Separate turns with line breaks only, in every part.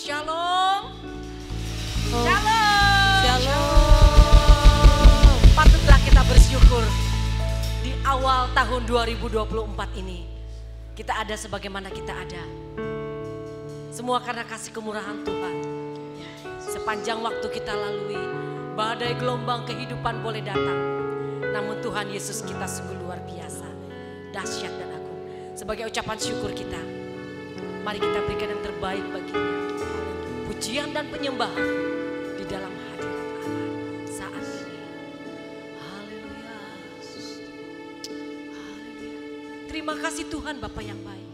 Shalom. Shalom.
Shalom.
Patutlah kita bersyukur di awal tahun 2024 ini. Kita ada sebagaimana kita ada. Semua karena kasih kemurahan Tuhan. Sepanjang waktu kita lalui, badai gelombang kehidupan boleh datang. Namun Tuhan Yesus kita sungguh luar biasa, dahsyat dan agung. Sebagai ucapan syukur kita, mari kita berikan yang terbaik baginya. Pujian dan penyembahan di dalam hadirat Allah saat ini. Haleluya. Haleluya. Terima kasih Tuhan Bapa yang baik.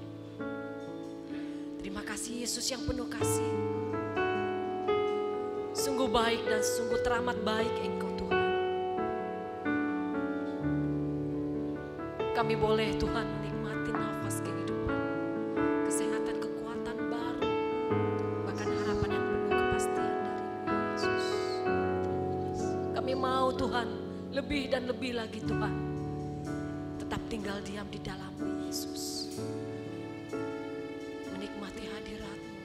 Terima kasih Yesus yang penuh kasih. Sungguh baik dan sungguh teramat baik Engkau Tuhan. Kami boleh Tuhan menikmati nafas kehidupan, kesehatan, kekuatan baru, bahkan harapan yang penuh kepastian dari Yesus. Kami mau Tuhan lebih dan lebih lagi Tuhan, tetap tinggal diam di dalam-Mu Yesus. Menikmati hadirat-Mu,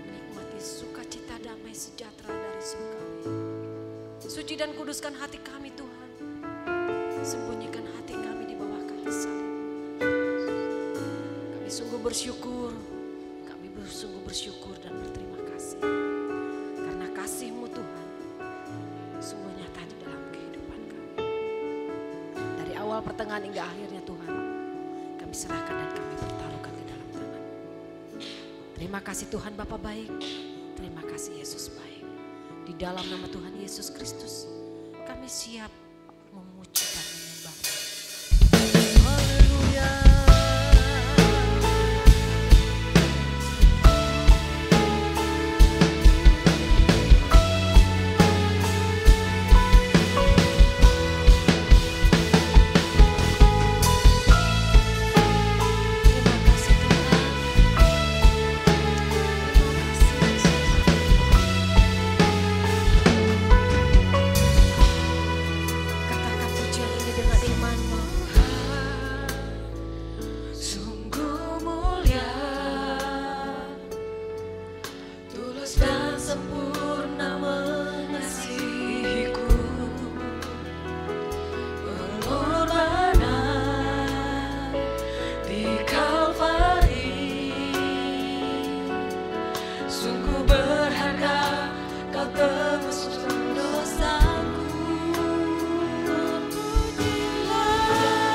menikmati sukacita damai sejahtera dari surgawi. Suci dan kuduskan hati kami Tuhan, sembunyikan hati kami di bawah kayu salib. Kami sungguh bersyukur, sungguh bersyukur dan berterima kasih. Karena kasih-Mu Tuhan sungguh nyata di dalam kehidupan kami. Dari awal pertengahan hingga akhirnya Tuhan, kami serahkan dan kami bertaruhkan ke dalam tangan. Terima kasih Tuhan Bapa baik, terima kasih Yesus baik. Di dalam nama Tuhan Yesus Kristus, kami siap memuji dan menyembah. Haleluya. Katakan pujian ini dengan imanmu. Sungguh mulia, tulus dan sempurna mengasihiku. Pengorbanan di Kalvari, sungguh berharga, Kau tebus dosaku. Pujilah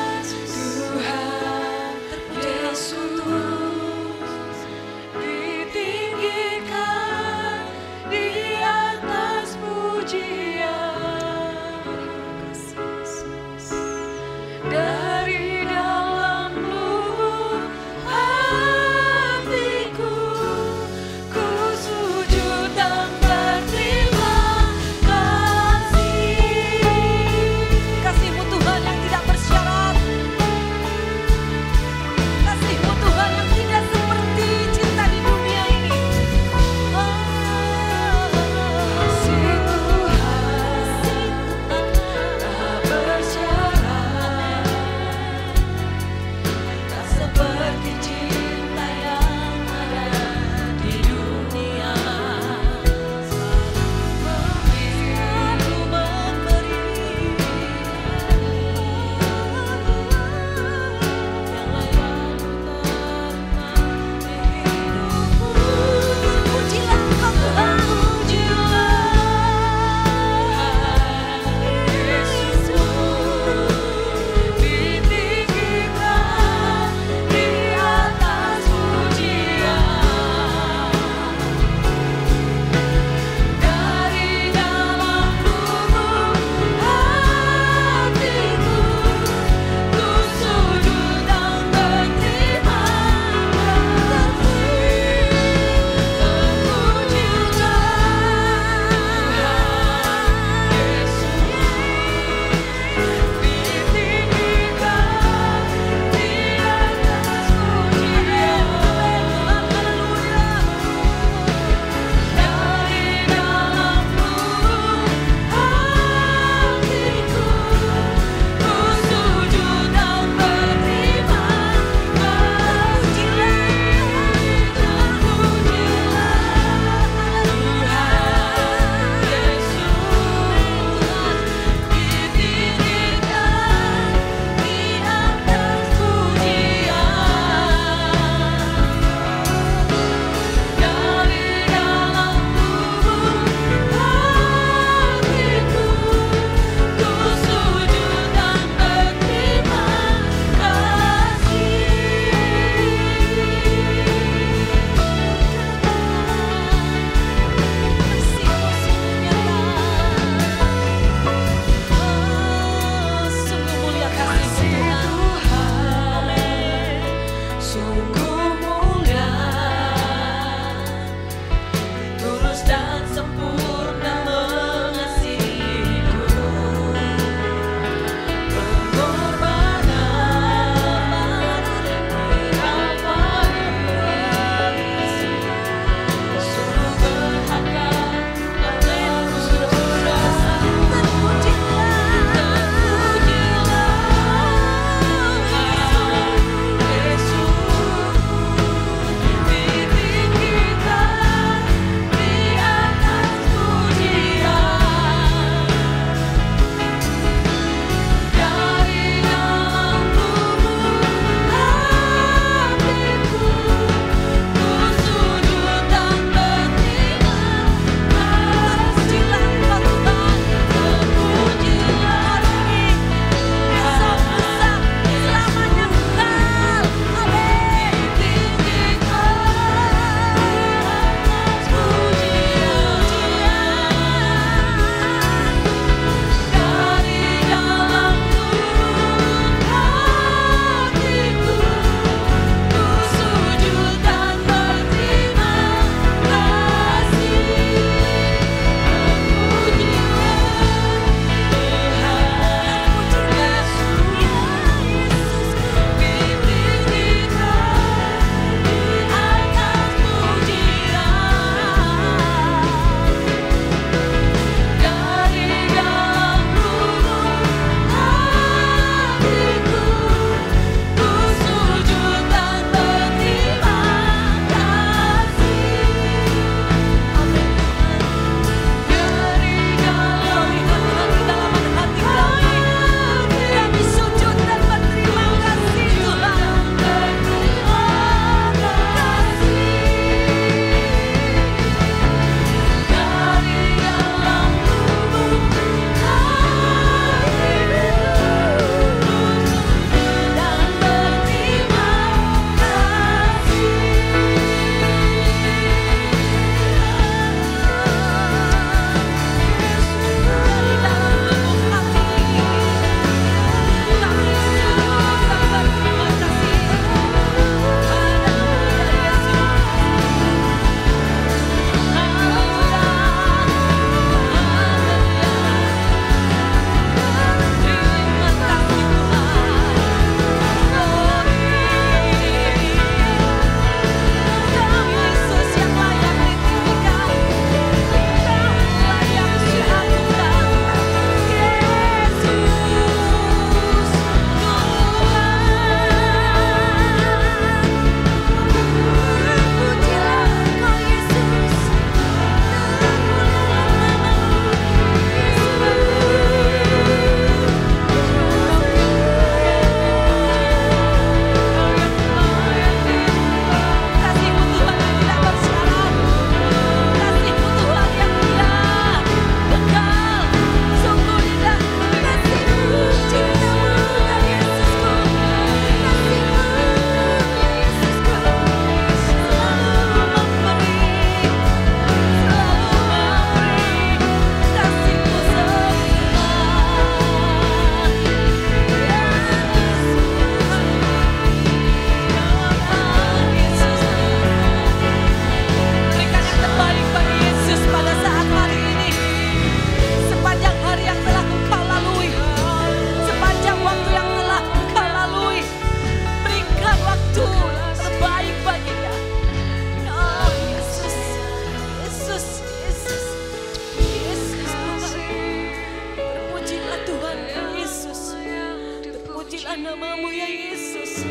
Pujilah namamu ya Yesus.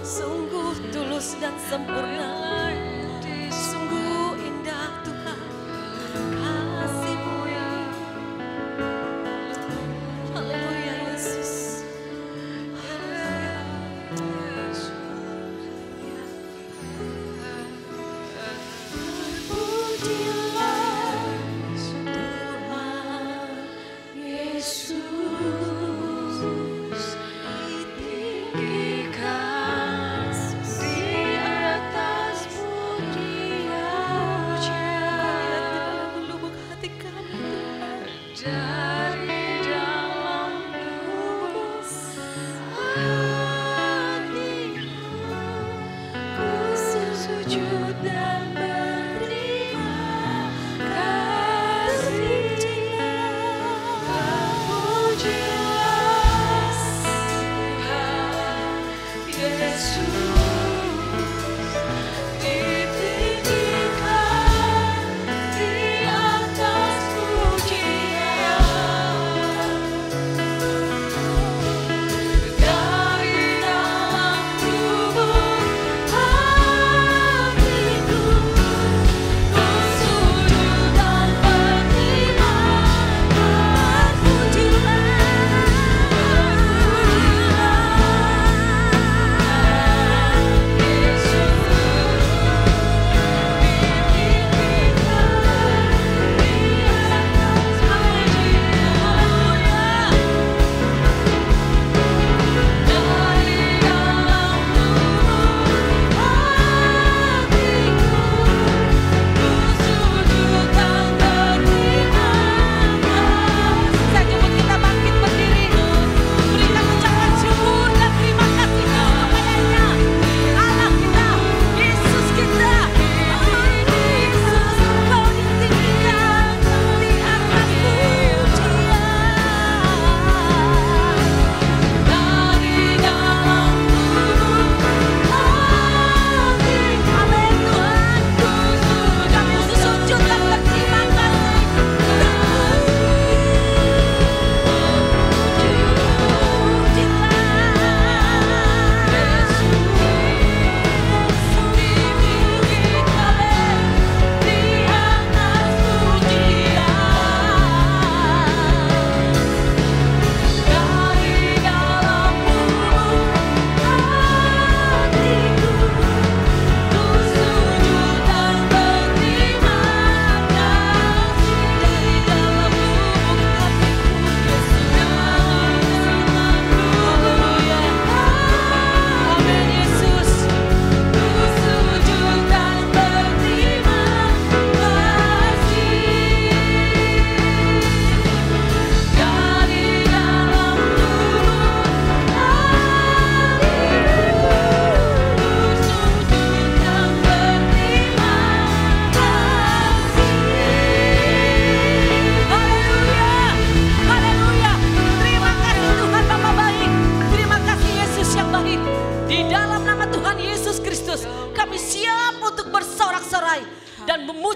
Sungguh tulus dan sempurna. Sungguh indah Tuhan kasih-Mu ya. Haleluya Yesus. Pujilah Tuhan Yesus.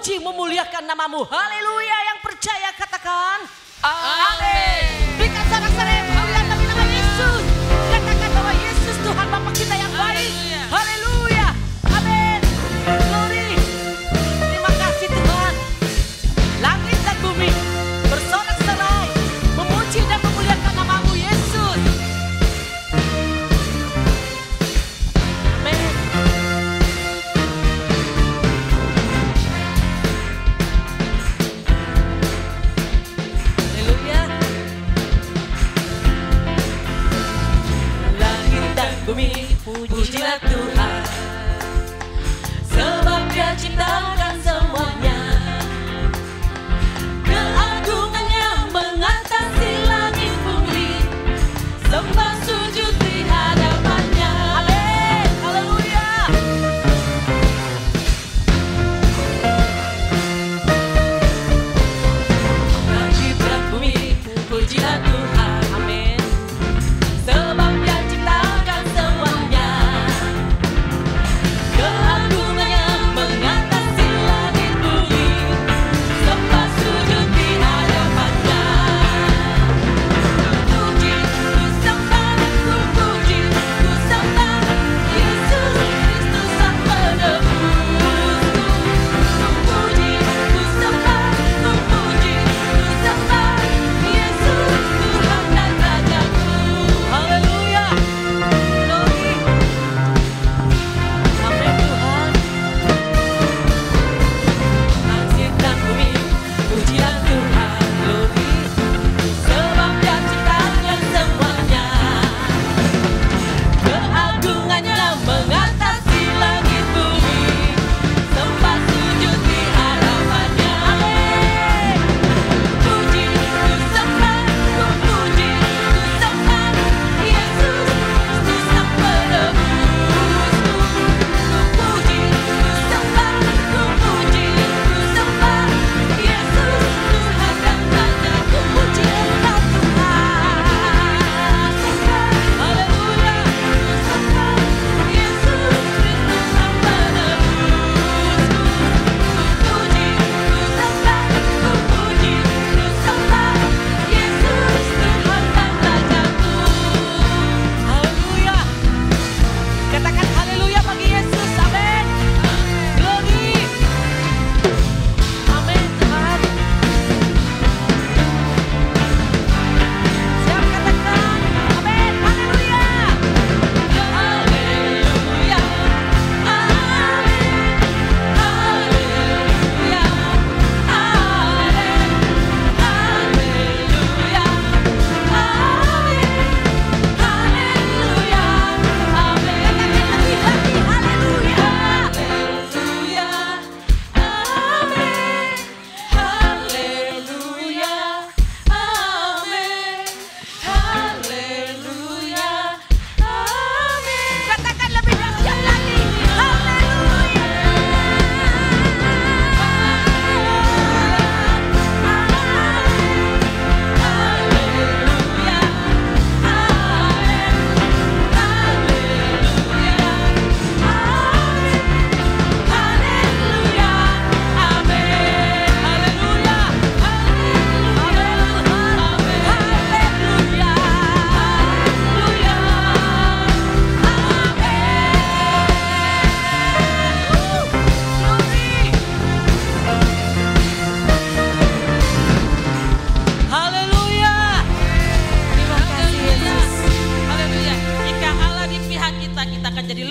Memuliakan namamu. Haleluya. Yang percaya katakan amin. Berikan sorak-sorai yang kemuliaan bagi nama Yesus. Katakan bahwa Yesus Tuhan Bapa kita yang baik. Haleluya. Amin. Glory. Terima kasih Tuhan. Langit dan bumi bersorak-sorai memuji dan memuliakan namamu Yesus. Amin. Bumi, pujilah Tuhan, sebab Dia ciptakan semuanya. Keagungannya mengatasi langit bumi, sembah sujud di hadapannya. Amin, haleluya. Langit dan bumi, pujilah Tuhan, amin. Sebab Dia ciptakan semuanya.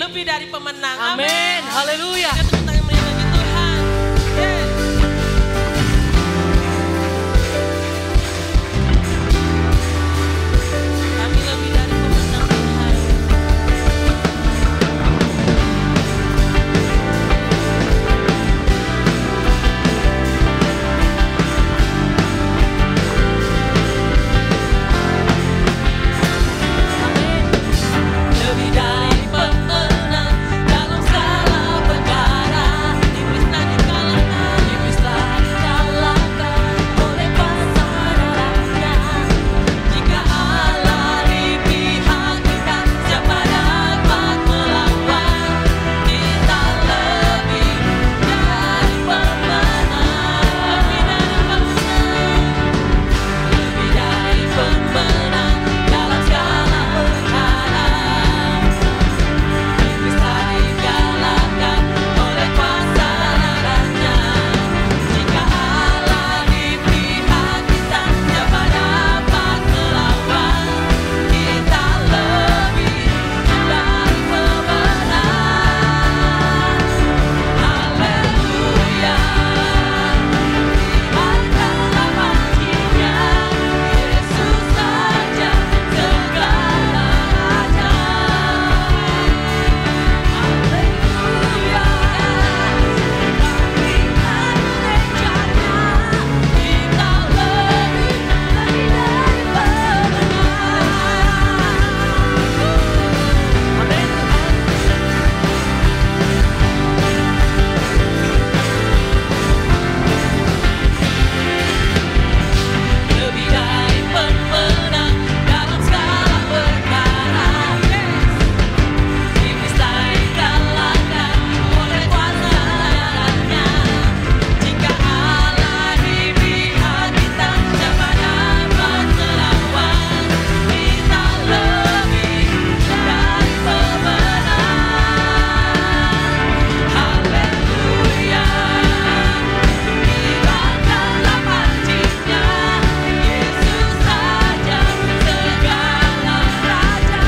lebih dari pemenang.
Amin. Haleluya.
Kita tepuk tangan meriah bagi Tuhan. Yes. Kami lebih dari pemenang Tuhan.
Lebih dari pemenang dalam segala perkara. Iblis telah dikalahkan oleh kuasa darahnya. Jika Allah di pihak kita, siapa dapat melawan? Kita lebih dari pemenang. Lebih dari pemenang dalam segala perkara. Iblis telah dikalahkan oleh kuasa darahnya. Jika Allah di pihak kita, siapa dapat melawan? Kita lebih dari pemenang. Haleluya. Diangkatlah panjinya, Yesus saja segala raja. Haleluya. Bangkitlah gerejanya, kita lebih dari pemenang. Amin. Lebih dari pemenang dalam segala perkara. Iblis telah dikalahkan oleh kuasa darahnya. Jika Allah di pihak kita, siapa dapat melawan? Kita lebih dari pemenang. Haleluya. Diangkatlah panjinya, Yesus saja segala raja.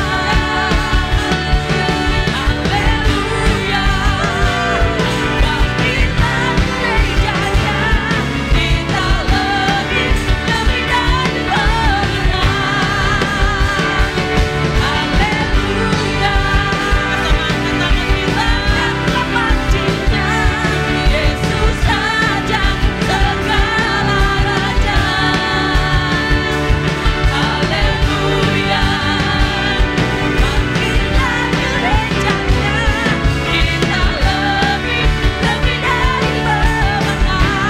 Haleluya. Bangkitlah gerejanya, kita lebih dari pemenang. Haleluya. Diangkatlah panjinya, Yesus saja segala raja. Haleluya. Bangkitlah gerejanya, kita lebih dari pemenang.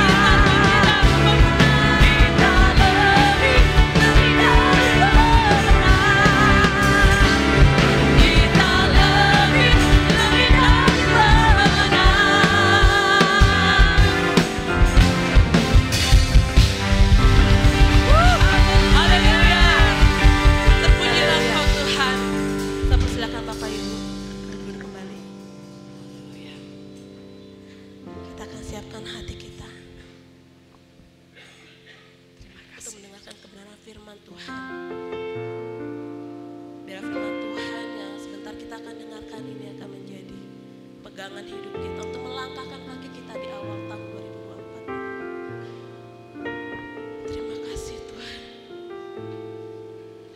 Kita lebih dari pemenang. Kita lebih dari pemenang. Haleluya.
Terpujilah Engkau Tuhan. Kita persilakan Bapak Ibu duduk kembali. Haleluya. Kita akan siapkan hati kita untuk mendengarkan kebenaran firman Tuhan. Biar firman Tuhan yang sebentar kita akan dengarkan ini akan menjadi pegangan hidup kita untuk melangkahkan kaki kita di awal tahun 2024. Terima kasih Tuhan.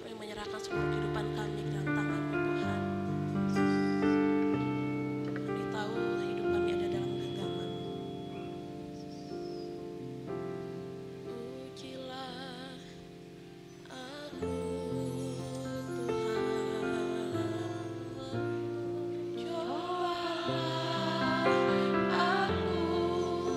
Kami menyerahkan seluruh kehidupan kami ke dalam tangan-Mu Tuhan. Kami tahu hidup kami ada dalam genggaman-Mu. Pujilah aku Tuhan. Cobalah aku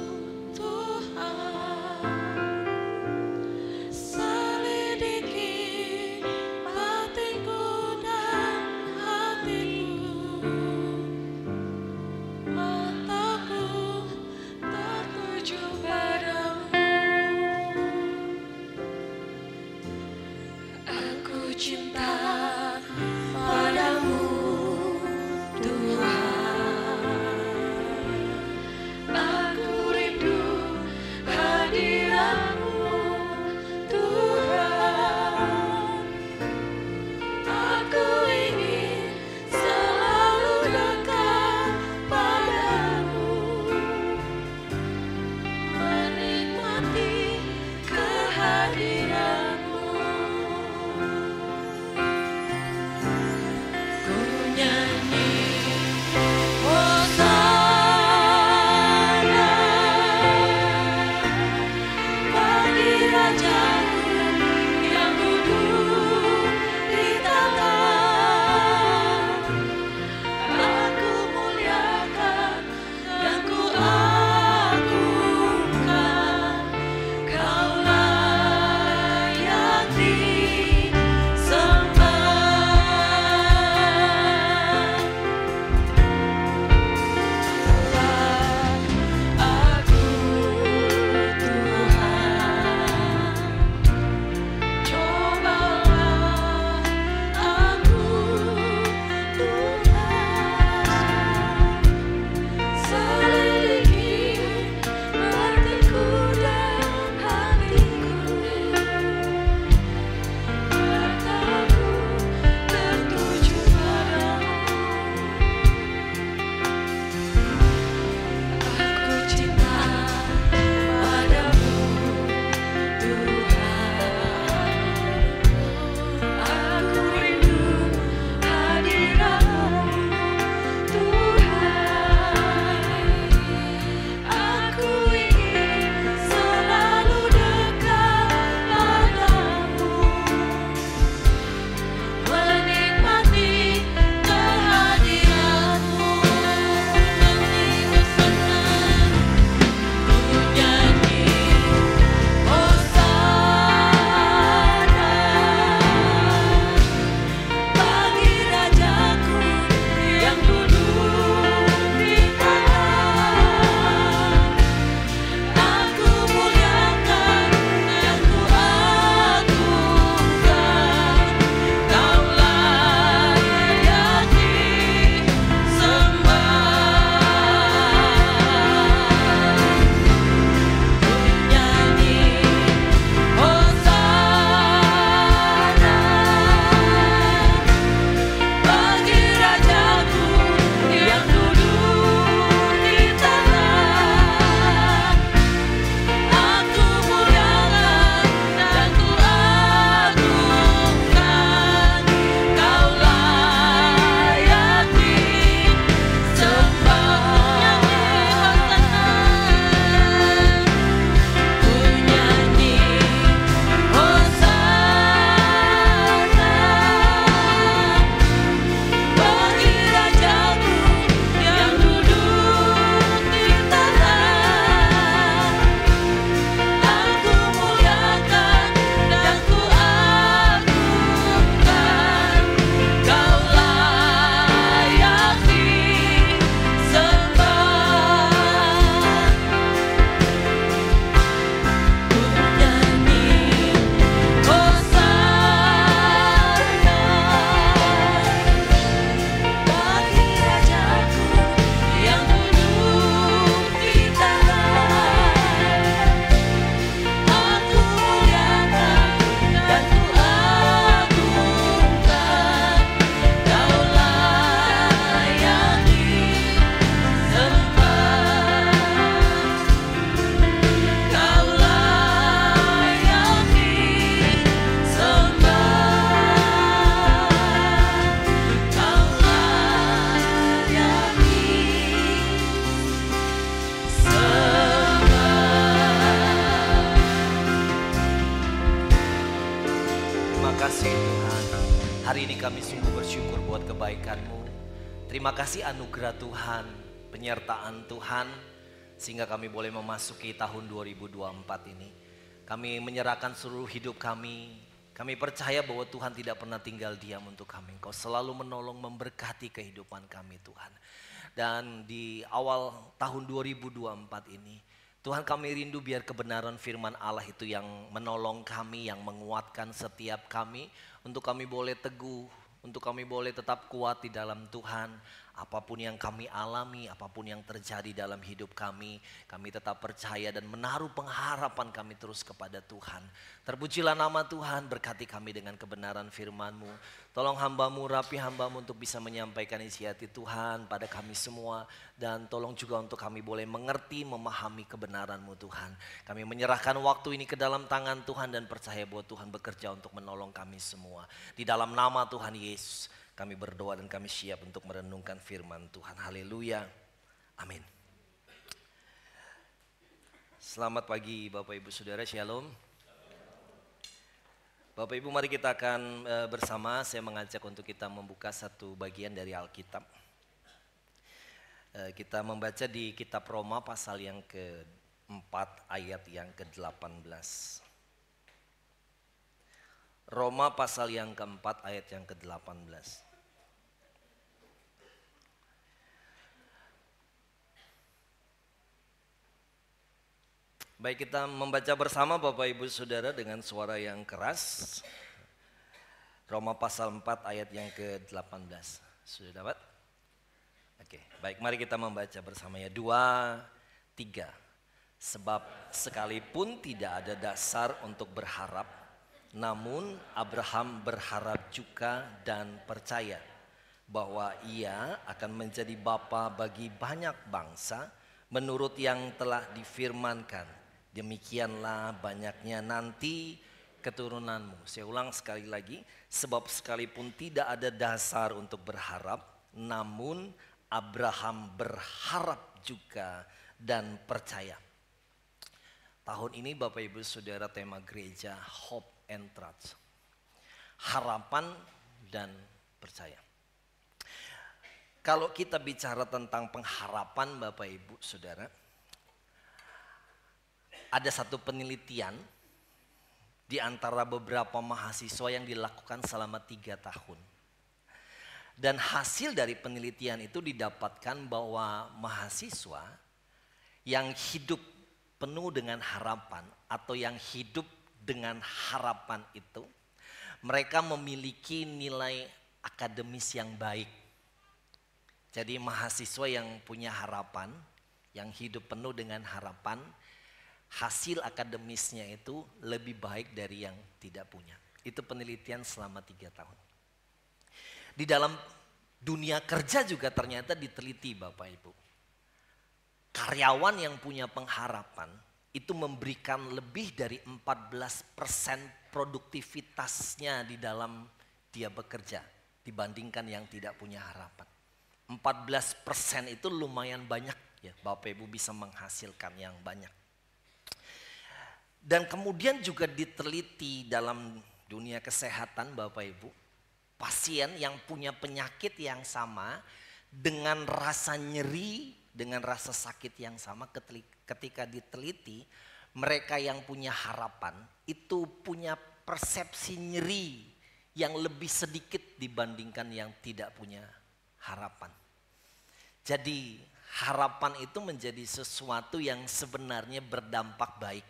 kami sungguh bersyukur buat kebaikan-Mu. Terima kasih anugerah Tuhan, penyertaan Tuhan, sehingga kami boleh memasuki tahun 2024 ini. Kami menyerahkan seluruh hidup kami. Kami percaya bahwa Tuhan tidak pernah tinggal diam untuk kami. Engkau selalu menolong, memberkati kehidupan kami Tuhan. Dan di awal tahun 2024 ini, Tuhan kami rindu biar kebenaran firman Allah itu yang menolong kami, yang menguatkan setiap kami. Untuk kami boleh teguh, untuk kami boleh tetap kuat di dalam Tuhan. Apapun yang kami alami, apapun yang terjadi dalam hidup kami tetap percaya dan menaruh pengharapan kami terus kepada Tuhan. Terpujilah nama Tuhan, berkati kami dengan kebenaran firman-Mu. Tolong hamba-Mu, rapi hamba-Mu untuk bisa menyampaikan isi hati Tuhan pada kami semua. Dan tolong juga untuk kami boleh mengerti, memahami kebenaran-Mu Tuhan. Kami menyerahkan waktu ini ke dalam tangan Tuhan dan percaya bahwa Tuhan bekerja untuk menolong kami semua. Di dalam nama Tuhan Yesus, kami berdoa dan kami siap untuk merenungkan firman Tuhan. Haleluya. Amin. Selamat pagi Bapak Ibu Saudara, Shalom. Bapak Ibu, mari kita akan bersama, saya mengajak untuk kita membuka satu bagian dari Alkitab. Kita membaca di kitab Roma pasal yang ke-4 ayat yang ke-18. Roma pasal yang ke-4 ayat yang ke-18. Baik, kita membaca bersama Bapak Ibu Saudara dengan suara yang keras. Roma pasal 4 ayat yang ke-18. Sudah dapat? Oke, baik, mari kita membaca bersama ya. 2, 3. Sebab sekalipun tidak ada dasar untuk berharap, namun Abraham berharap juga dan percaya bahwa ia akan menjadi bapa bagi banyak bangsa menurut yang telah difirmankan. Demikianlah banyaknya nanti keturunanmu. Saya ulang sekali lagi. Sebab sekalipun tidak ada dasar untuk berharap, namun Abraham berharap juga dan percaya. Tahun ini Bapak Ibu Saudara, tema gereja Hope and Trust. Harapan dan percaya. Kalau kita bicara tentang pengharapan Bapak Ibu Saudara, ada satu penelitian di antara beberapa mahasiswa yang dilakukan selama 3 tahun. Dan hasil dari penelitian itu didapatkan bahwa mahasiswa yang hidup penuh dengan harapan atau yang hidup dengan harapan itu, mereka memiliki nilai akademis yang baik. Jadi mahasiswa yang punya harapan, yang hidup penuh dengan harapan, hasil akademisnya itu lebih baik dari yang tidak punya. Itu penelitian selama 3 tahun. Di dalam dunia kerja juga ternyata diteliti Bapak Ibu. Karyawan yang punya pengharapan itu memberikan lebih dari 14% produktivitasnya di dalam dia bekerja dibandingkan yang tidak punya harapan. 14% itu lumayan banyak ya, Bapak Ibu bisa menghasilkan yang banyak. Dan kemudian juga diteliti dalam dunia kesehatan Bapak Ibu, pasien yang punya penyakit yang sama dengan rasa nyeri, dengan rasa sakit yang sama, ketika diteliti, mereka yang punya harapan itu punya persepsi nyeri yang lebih sedikit dibandingkan yang tidak punya harapan. Jadi harapan itu menjadi sesuatu yang sebenarnya berdampak baik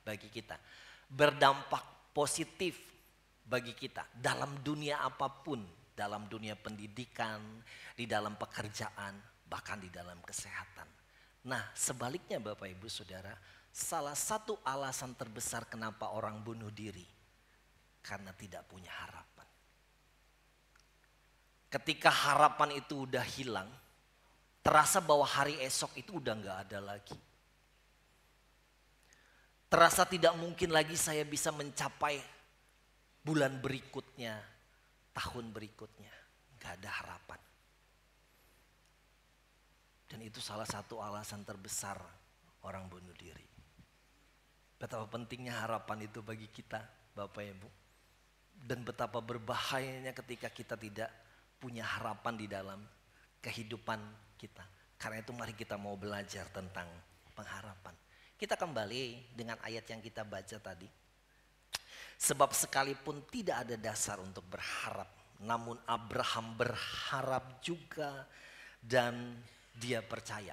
bagi kita, berdampak positif bagi kita dalam dunia apapun, dalam dunia pendidikan, di dalam pekerjaan, bahkan di dalam kesehatan. Nah, sebaliknya Bapak Ibu Saudara, salah satu alasan terbesar kenapa orang bunuh diri karena tidak punya harapan. Ketika harapan itu udah hilang, terasa bahwa hari esok itu udah gak ada lagi. Terasa tidak mungkin lagi saya bisa mencapai bulan berikutnya, tahun berikutnya. Gak ada harapan. Dan itu salah satu alasan terbesar orang bunuh diri. Betapa pentingnya harapan itu bagi kita Bapak Ibu. Dan betapa berbahayanya ketika kita tidak punya harapan di dalam kehidupan kita. Karena itu mari kita mau belajar tentang pengharapan. Kita kembali dengan ayat yang kita baca tadi. Sebab sekalipun tidak ada dasar untuk berharap, namun Abraham berharap juga dan dia percaya.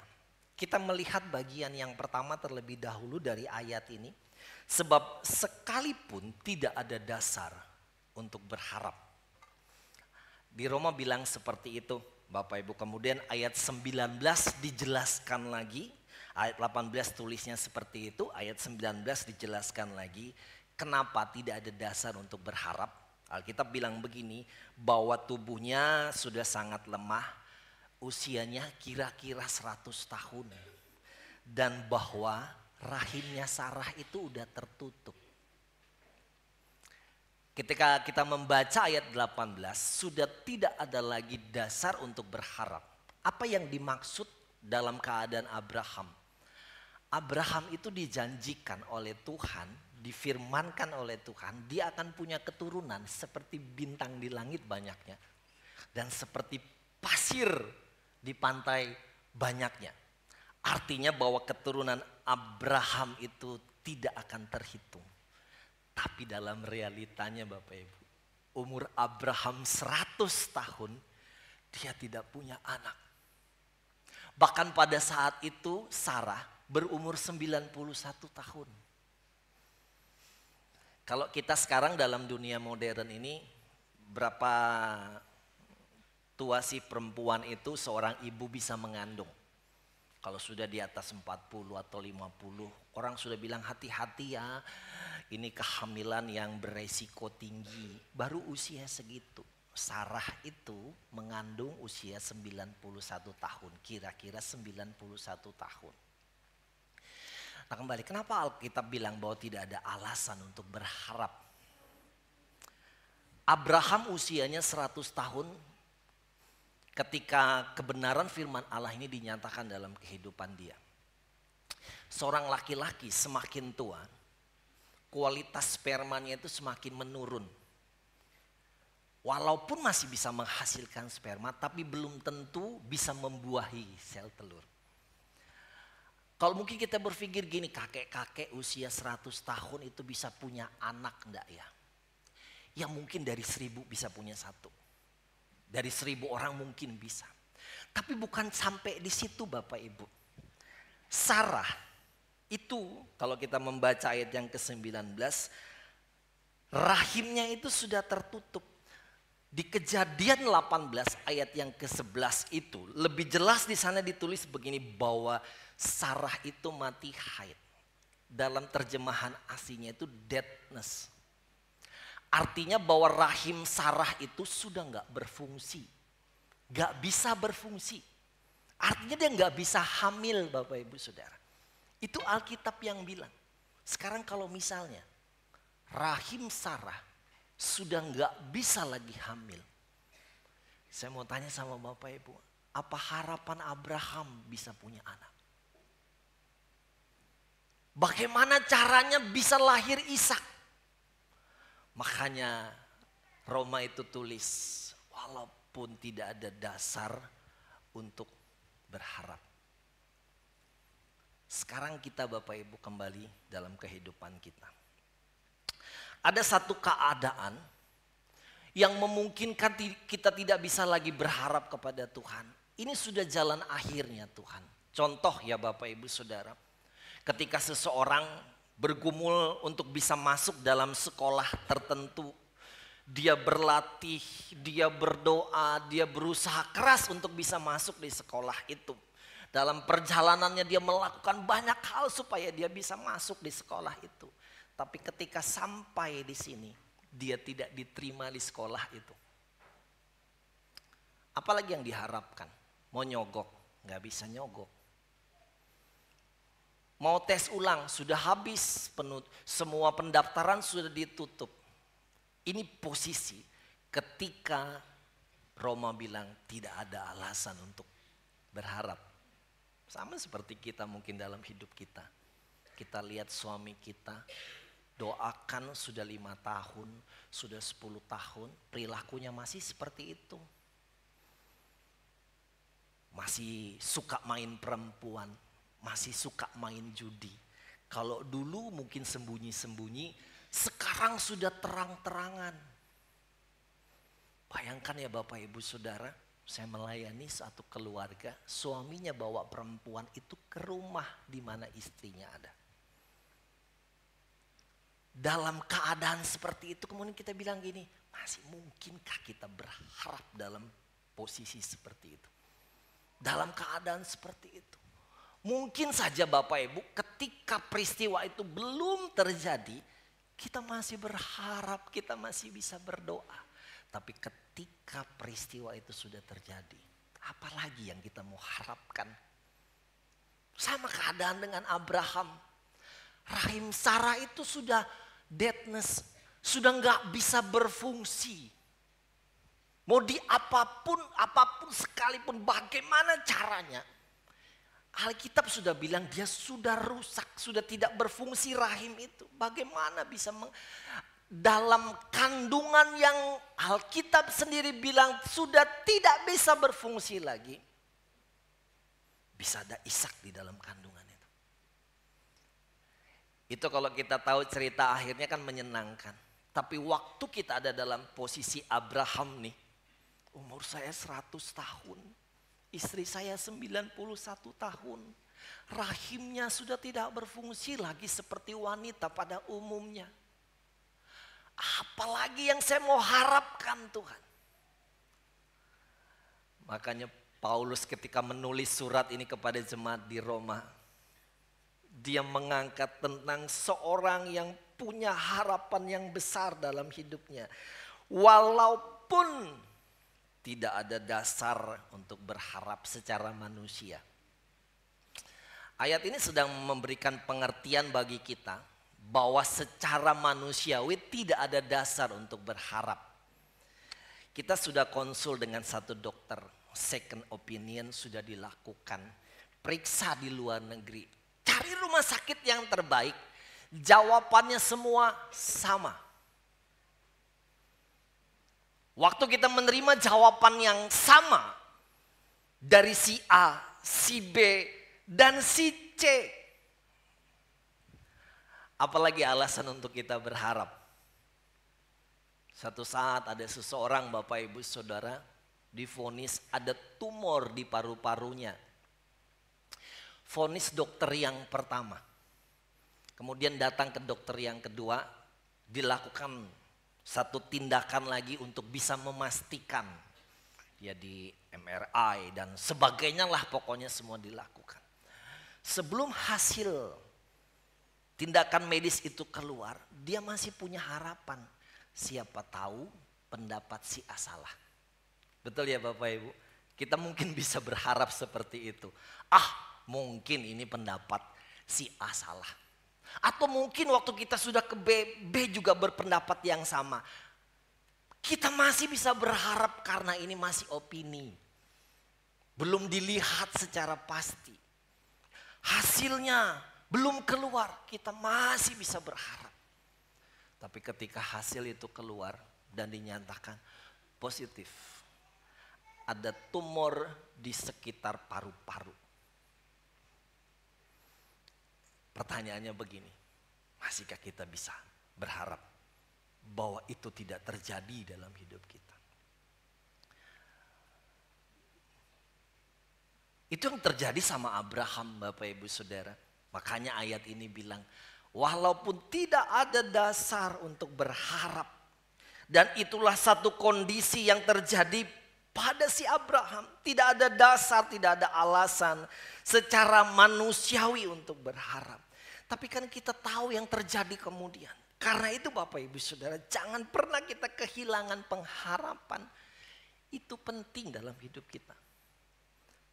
Kita melihat bagian yang pertama terlebih dahulu dari ayat ini. Sebab sekalipun tidak ada dasar untuk berharap. Di Roma bilang seperti itu Bapak Ibu. Kemudian ayat 19 dijelaskan lagi. Ayat 18 tulisnya seperti itu. Ayat 19 dijelaskan lagi. Kenapa tidak ada dasar untuk berharap? Alkitab bilang begini. Bahwa tubuhnya sudah sangat lemah. Usianya kira-kira 100 tahun. Dan bahwa rahimnya Sarah itu udah tertutup. Ketika kita membaca ayat 18, sudah tidak ada lagi dasar untuk berharap. Apa yang dimaksud dalam keadaan Abraham? Abraham itu dijanjikan oleh Tuhan, difirmankan oleh Tuhan, dia akan punya keturunan seperti bintang di langit banyaknya. Dan seperti pasir di pantai banyaknya. Artinya bahwa keturunan Abraham itu tidak akan terhitung. Tapi dalam realitanya Bapak Ibu, umur Abraham 100 tahun, dia tidak punya anak. Bahkan pada saat itu Sarah berumur 91 tahun. Kalau kita sekarang dalam dunia modern ini, berapa tua sih perempuan itu seorang ibu bisa mengandung? Kalau sudah di atas 40 atau 50, orang sudah bilang hati-hati ya, ini kehamilan yang beresiko tinggi. Baru usia segitu. Sarah itu mengandung usia 91 tahun, kira-kira 91 tahun. Nah kembali, kenapa Alkitab bilang bahwa tidak ada alasan untuk berharap? Abraham usianya 100 tahun, ketika kebenaran firman Allah ini dinyatakan dalam kehidupan dia. Seorang laki-laki semakin tua, kualitas spermanya itu semakin menurun. Walaupun masih bisa menghasilkan sperma, tapi belum tentu bisa membuahi sel telur. Kalau mungkin kita berpikir gini, kakek-kakek usia 100 tahun itu bisa punya anak enggak ya? Ya mungkin dari 1000 bisa punya satu. Dari 1000 orang mungkin bisa. Tapi bukan sampai di situ Bapak Ibu. Sarah itu kalau kita membaca ayat yang ke-19. Rahimnya itu sudah tertutup. Di Kejadian 18 ayat yang ke-11 itu. Lebih jelas di sana ditulis begini bahwa Sarah itu mati haid. Dalam terjemahan aslinya itu deadness. Artinya bahwa rahim Sarah itu sudah gak berfungsi. Gak bisa berfungsi. Artinya dia gak bisa hamil Bapak Ibu Saudara. Itu Alkitab yang bilang. Sekarang kalau misalnya rahim Sarah sudah gak bisa lagi hamil. Saya mau tanya sama Bapak Ibu. Apa harapan Abraham bisa punya anak? Bagaimana caranya bisa lahir Ishak? Makanya Roma itu tulis, walaupun tidak ada dasar untuk berharap. Sekarang kita Bapak Ibu kembali dalam kehidupan kita. Ada satu keadaan yang memungkinkan kita tidak bisa lagi berharap kepada Tuhan. Ini sudah jalan akhirnya Tuhan. Contoh ya Bapak Ibu Saudara, ketika seseorang bergumul untuk bisa masuk dalam sekolah tertentu. Dia berlatih, dia berdoa, dia berusaha keras untuk bisa masuk di sekolah itu. Dalam perjalanannya dia melakukan banyak hal supaya dia bisa masuk di sekolah itu. Tapi ketika sampai di sini, dia tidak diterima di sekolah itu. Apalagi yang diharapkan? Mau nyogok, gak bisa nyogok. Mau tes ulang, sudah habis penuh, semua pendaftaran sudah ditutup. Ini posisi ketika Roma bilang tidak ada alasan untuk berharap. Sama seperti kita mungkin dalam hidup kita. Kita lihat suami kita doakan sudah 5 tahun, sudah 10 tahun, perilakunya masih seperti itu. Masih suka main perempuan, masih suka main judi. Kalau dulu mungkin sembunyi-sembunyi, sekarang sudah terang-terangan. Bayangkan ya Bapak Ibu Saudara, saya melayani satu keluarga, suaminya bawa perempuan itu ke rumah di mana istrinya ada. Dalam keadaan seperti itu kemudian kita bilang gini, masih mungkinkah kita berharap dalam posisi seperti itu? Dalam keadaan seperti itu. Mungkin saja Bapak Ibu ketika peristiwa itu belum terjadi, kita masih berharap, kita masih bisa berdoa. Tapi ketika peristiwa itu sudah terjadi, apalagi yang kita mau harapkan? Sama keadaan dengan Abraham. Rahim Sarah itu sudah deadness, sudah nggak bisa berfungsi. Mau di apapun sekalipun bagaimana caranya. Alkitab sudah bilang dia sudah rusak, sudah tidak berfungsi rahim itu. Bagaimana bisa dalam kandungan yang Alkitab sendiri bilang sudah tidak bisa berfungsi lagi. Bisa ada Ishak di dalam kandungan itu. Itu kalau kita tahu cerita akhirnya kan menyenangkan. Tapi waktu kita ada dalam posisi Abraham nih. Umur saya 100 tahun. Istri saya 91 tahun. Rahimnya sudah tidak berfungsi lagi seperti wanita pada umumnya. Apalagi yang saya mau harapkan Tuhan. Makanya Paulus ketika menulis surat ini kepada jemaat di Roma. Dia mengangkat tentang seorang yang punya harapan yang besar dalam hidupnya. Walaupun tidak ada dasar untuk berharap secara manusia. Ayat ini sedang memberikan pengertian bagi kita bahwa secara manusiawi tidak ada dasar untuk berharap. Kita sudah konsul dengan satu dokter, second opinion sudah dilakukan, periksa di luar negeri, cari rumah sakit yang terbaik, jawabannya semua sama. Waktu kita menerima jawaban yang sama dari si A, si B, dan si C. Apalagi alasan untuk kita berharap. Satu saat ada seseorang Bapak Ibu Saudara divonis ada tumor di paru-parunya. Vonis dokter yang pertama. Kemudian datang ke dokter yang kedua, dilakukan satu tindakan lagi untuk bisa memastikan. Ya di MRI dan sebagainya lah pokoknya semua dilakukan. Sebelum hasil tindakan medis itu keluar, dia masih punya harapan. Siapa tahu pendapat si A salah. Betul ya Bapak Ibu? Kita mungkin bisa berharap seperti itu. Mungkin ini pendapat si A salah. Atau mungkin waktu kita sudah ke B juga berpendapat yang sama. Kita masih bisa berharap karena ini masih opini. Belum dilihat secara pasti. Hasilnya belum keluar, kita masih bisa berharap. Tapi ketika hasil itu keluar dan dinyatakan positif, ada tumor di sekitar paru-paru. Pertanyaannya begini, masihkah kita bisa berharap bahwa itu tidak terjadi dalam hidup kita? Itu yang terjadi sama Abraham Bapak Ibu Saudara. Makanya ayat ini bilang, walaupun tidak ada dasar untuk berharap. Dan itulah satu kondisi yang terjadi pada si Abraham. Tidak ada dasar, tidak ada alasan secara manusiawi untuk berharap. Tapi kan kita tahu yang terjadi kemudian. Karena itu Bapak Ibu Saudara, jangan pernah kita kehilangan pengharapan. Itu penting dalam hidup kita.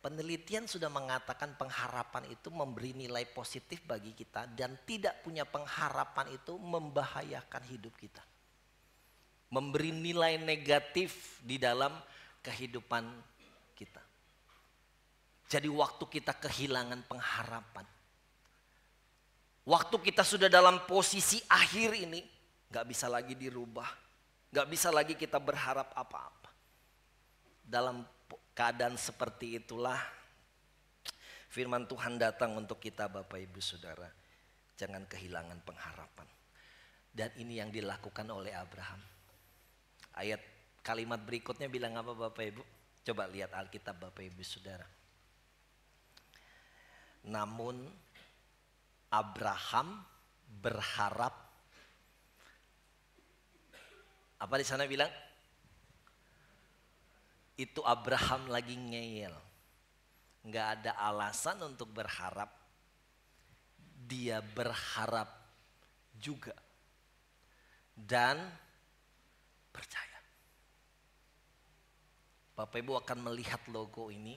Penelitian sudah mengatakan pengharapan itu memberi nilai positif bagi kita dan tidak punya pengharapan itu membahayakan hidup kita. Memberi nilai negatif di dalam kehidupan kita. Jadi waktu kita kehilangan pengharapan, Waktu kita sudah dalam posisi akhir ini, gak bisa lagi dirubah. Gak bisa lagi kita berharap apa-apa. Dalam keadaan seperti itulah firman Tuhan datang untuk kita Bapak Ibu Saudara. Jangan kehilangan pengharapan. Dan ini yang dilakukan oleh Abraham. Ayat kalimat berikutnya bilang apa Bapak Ibu? Coba lihat Alkitab Bapak Ibu Saudara. Namun Abraham berharap, apa di sana bilang? Itu Abraham lagi ngeyel. Nggak ada alasan untuk berharap. Dia berharap juga. Dan percaya. Bapak Ibu akan melihat logo ini.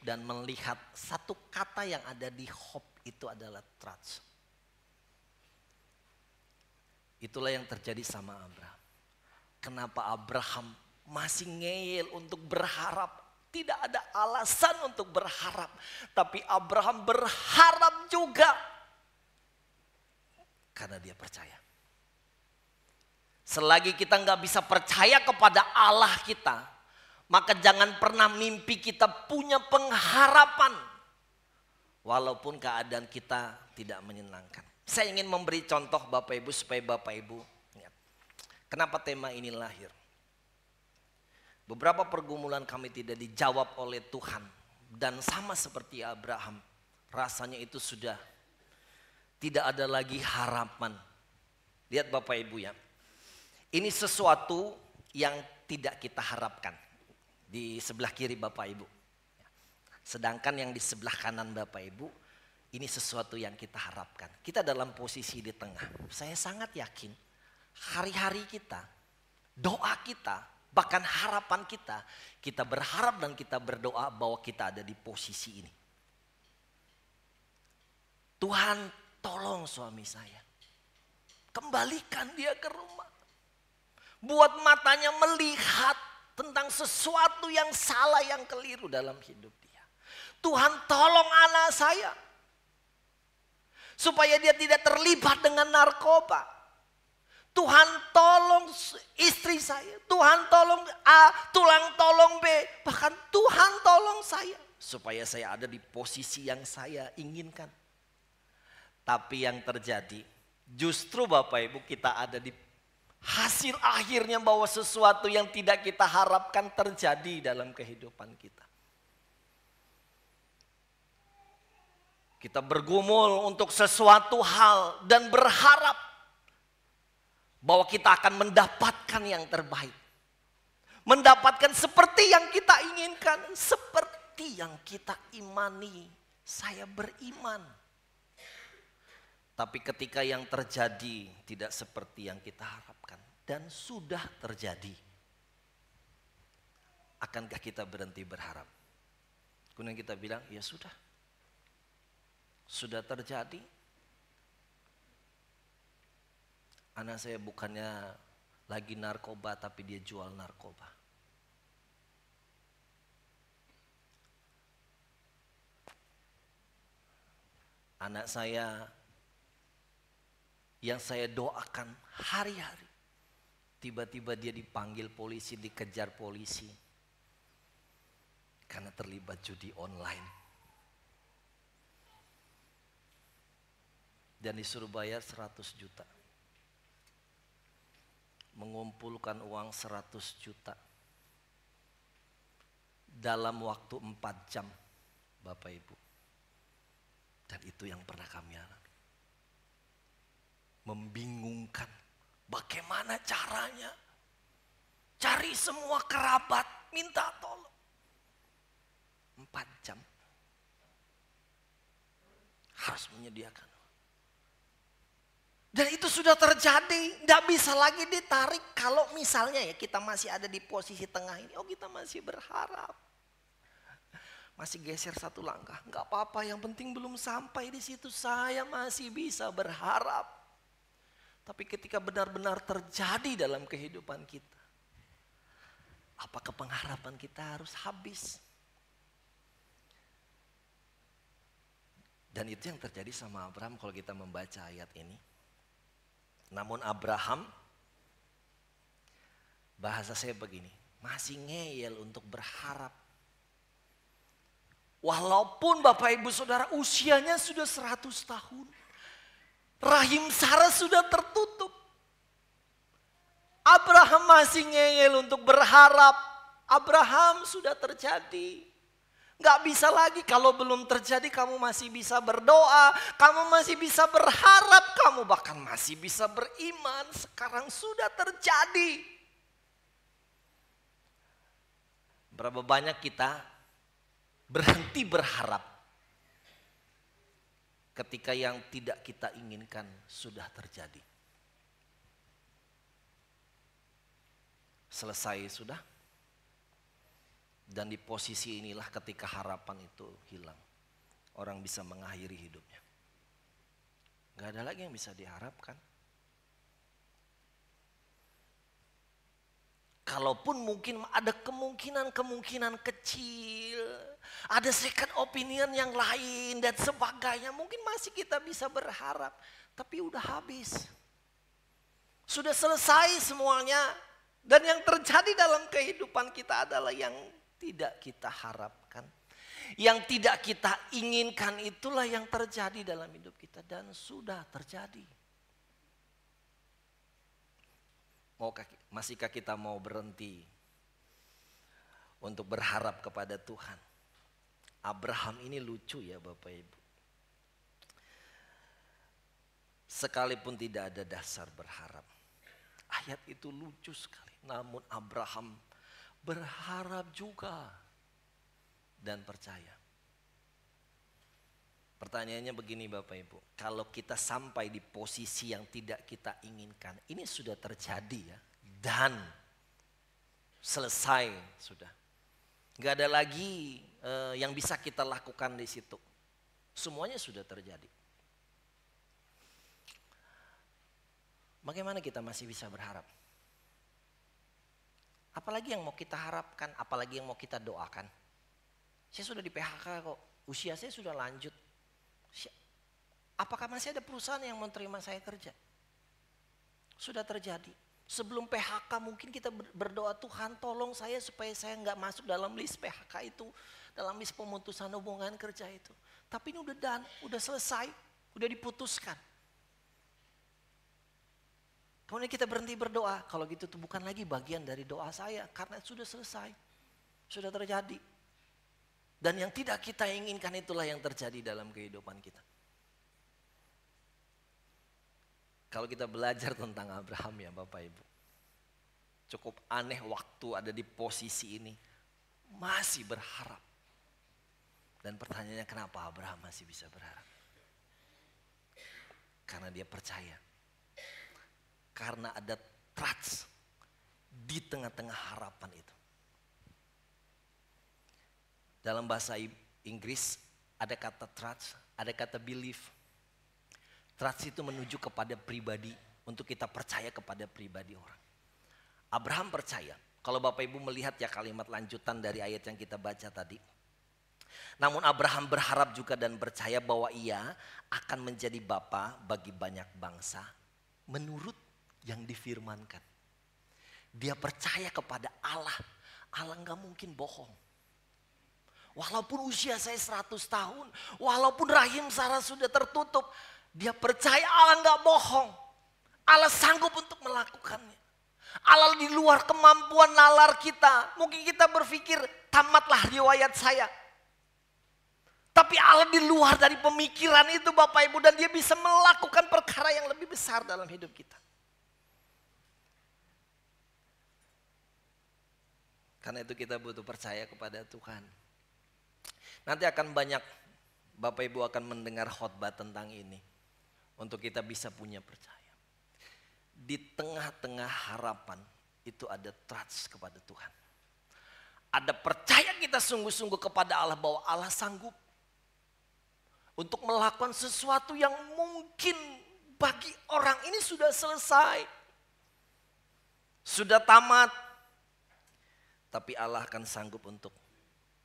Dan melihat satu kata yang ada di hope itu adalah trust. Itulah yang terjadi sama Abraham. Kenapa Abraham masih ngeyel untuk berharap? Tidak ada alasan untuk berharap. Tapi Abraham berharap juga. Karena dia percaya. Selagi kita nggak bisa percaya kepada Allah kita, maka jangan pernah mimpi kita punya pengharapan. Walaupun keadaan kita tidak menyenangkan. Saya ingin memberi contoh Bapak Ibu supaya Bapak Ibu ingat. Kenapa tema ini lahir? Beberapa pergumulan kami tidak dijawab oleh Tuhan. Dan sama seperti Abraham. Rasanya itu sudah tidak ada lagi harapan. Lihat Bapak Ibu ya. Ini sesuatu yang tidak kita harapkan. Di sebelah kiri Bapak Ibu. Sedangkan yang di sebelah kanan Bapak Ibu, ini sesuatu yang kita harapkan. Kita dalam posisi di tengah. Saya sangat yakin hari-hari kita, doa kita, bahkan harapan kita, kita berharap dan kita berdoa bahwa kita ada di posisi ini. Tuhan tolong suami saya. Kembalikan dia ke rumah. Buat matanya melihat tentang sesuatu yang salah, yang keliru dalam hidup dia. Tuhan tolong anak saya. Supaya dia tidak terlibat dengan narkoba. Tuhan tolong istri saya. Tuhan tolong A, Tuhan tolong B. Bahkan Tuhan tolong saya. Supaya saya ada di posisi yang saya inginkan. Tapi yang terjadi justru Bapak Ibu kita ada di hasil akhirnya bahwa sesuatu yang tidak kita harapkan terjadi dalam kehidupan kita. Kita bergumul untuk sesuatu hal dan berharap bahwa kita akan mendapatkan yang terbaik. Mendapatkan seperti yang kita inginkan, seperti yang kita imani. Saya beriman. Tapi ketika yang terjadi tidak seperti yang kita harapkan dan sudah terjadi, akankah kita berhenti berharap? Kemudian kita bilang, ya sudah terjadi. Anak saya bukannya lagi narkoba tapi dia jual narkoba. Anak saya yang saya doakan hari-hari, tiba-tiba dia dipanggil polisi, dikejar polisi karena terlibat judi online dan disuruh bayar 100 juta, mengumpulkan uang 100 juta dalam waktu 4 jam Bapak Ibu. Dan itu yang pernah kami alami. Membingungkan bagaimana caranya, cari semua kerabat, minta tolong. 4 jam harus menyediakan. Dan itu sudah terjadi, tidak bisa lagi ditarik. Kalau misalnya ya kita masih ada di posisi tengah ini, oh kita masih berharap. Masih geser satu langkah, nggak apa-apa, yang penting belum sampai di situ, saya masih bisa berharap. Tapi ketika benar-benar terjadi dalam kehidupan kita, apakah pengharapan kita harus habis? Dan itu yang terjadi sama Abraham kalau kita membaca ayat ini. Namun Abraham, bahasa saya begini, masih ngeyel untuk berharap. Walaupun Bapak Ibu Saudara usianya sudah 100 tahun. Rahim Sarah sudah tertutup. Abraham masih ngeyel untuk berharap. Abraham sudah terjadi. Gak bisa lagi, kalau belum terjadi kamu masih bisa berdoa. Kamu masih bisa berharap. Kamu bahkan masih bisa beriman. Sekarang sudah terjadi. Berapa banyak kita berhenti berharap ketika yang tidak kita inginkan sudah terjadi. Selesai sudah. Dan di posisi inilah ketika harapan itu hilang, orang bisa mengakhiri hidupnya. Gak ada lagi yang bisa diharapkan. Kalaupun mungkin ada kemungkinan kecil, ada second opinion yang lain dan sebagainya, mungkin masih kita bisa berharap. Tapi udah habis. Sudah selesai semuanya. Dan yang terjadi dalam kehidupan kita adalah yang tidak kita harapkan. Yang tidak kita inginkan itulah yang terjadi dalam hidup kita. Dan sudah terjadi. Masihkah kita mau berhenti untuk berharap kepada Tuhan? Abraham ini lucu ya Bapak Ibu. Sekalipun tidak ada dasar berharap. Ayat itu lucu sekali. Namun Abraham berharap juga dan percaya. Pertanyaannya begini Bapak Ibu. Kalau kita sampai di posisi yang tidak kita inginkan. Ini sudah terjadi ya. Dan selesai sudah. Gak ada lagi yang bisa kita lakukan di situ. Semuanya sudah terjadi. Bagaimana kita masih bisa berharap? Apalagi yang mau kita harapkan, apalagi yang mau kita doakan. Saya sudah di PHK kok, usia saya sudah lanjut. Apakah masih ada perusahaan yang menerima saya kerja? Sudah terjadi. Sebelum PHK mungkin kita berdoa, Tuhan tolong saya supaya saya nggak masuk dalam list PHK itu. Dalam list pemutusan hubungan kerja itu. Tapi ini udah done, udah selesai, udah diputuskan. Kemudian kita berhenti berdoa. Kalau gitu itu bukan lagi bagian dari doa saya. Karena sudah selesai. Sudah terjadi. Dan yang tidak kita inginkan itulah yang terjadi dalam kehidupan kita. Kalau kita belajar tentang Abraham ya Bapak Ibu. Cukup aneh waktu ada di posisi ini. Masih berharap. Dan pertanyaannya kenapa Abraham masih bisa berharap? Karena dia percaya. Karena ada trust di tengah-tengah harapan itu. Dalam bahasa Inggris ada kata trust, ada kata belief. Trust itu menuju kepada pribadi, untuk kita percaya kepada pribadi orang. Abraham percaya, kalau Bapak Ibu melihat ya kalimat lanjutan dari ayat yang kita baca tadi. Namun Abraham berharap juga dan percaya bahwa ia akan menjadi bapa bagi banyak bangsa menurut yang difirmankan. Dia percaya kepada Allah. Allah gak mungkin bohong. Walaupun usia saya 100 tahun. Walaupun rahim Sarah sudah tertutup. Dia percaya Allah gak bohong. Allah sanggup untuk melakukannya. Allah di luar kemampuan nalar kita. Mungkin kita berpikir tamatlah riwayat saya. Tapi Allah di luar dari pemikiran itu Bapak Ibu. Dan dia bisa melakukan perkara yang lebih besar dalam hidup kita. Karena itu kita butuh percaya kepada Tuhan. Nanti akan banyak Bapak Ibu akan mendengar khotbah tentang ini. Untuk kita bisa punya percaya. Di tengah-tengah harapan itu ada trust kepada Tuhan. Ada percaya kita sungguh-sungguh kepada Allah bahwa Allah sanggup. Untuk melakukan sesuatu yang mungkin bagi orang ini sudah selesai. Sudah tamat. Tapi Allah akan sanggup untuk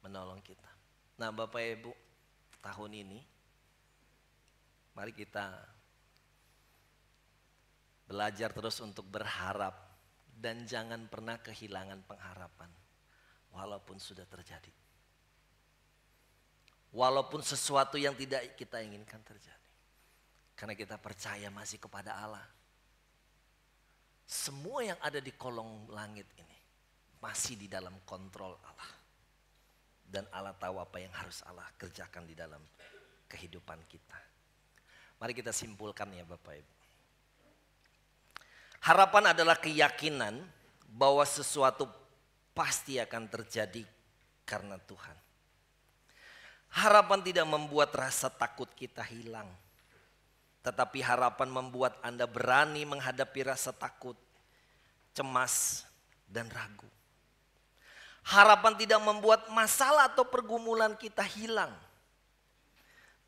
menolong kita. Nah Bapak Ibu, tahun ini Mari kita belajar terus untuk berharap dan jangan pernah kehilangan pengharapan walaupun sudah terjadi. Walaupun sesuatu yang tidak kita inginkan terjadi. Karena kita percaya masih kepada Allah. Semua yang ada di kolong langit ini masih di dalam kontrol Allah. Dan Allah tahu apa yang harus Allah kerjakan di dalam kehidupan kita. Mari kita simpulkan ya Bapak Ibu. Harapan adalah keyakinan bahwa sesuatu pasti akan terjadi karena Tuhan. Harapan tidak membuat rasa takut kita hilang. Tetapi harapan membuat Anda berani menghadapi rasa takut, cemas, dan ragu. Harapan tidak membuat masalah atau pergumulan kita hilang.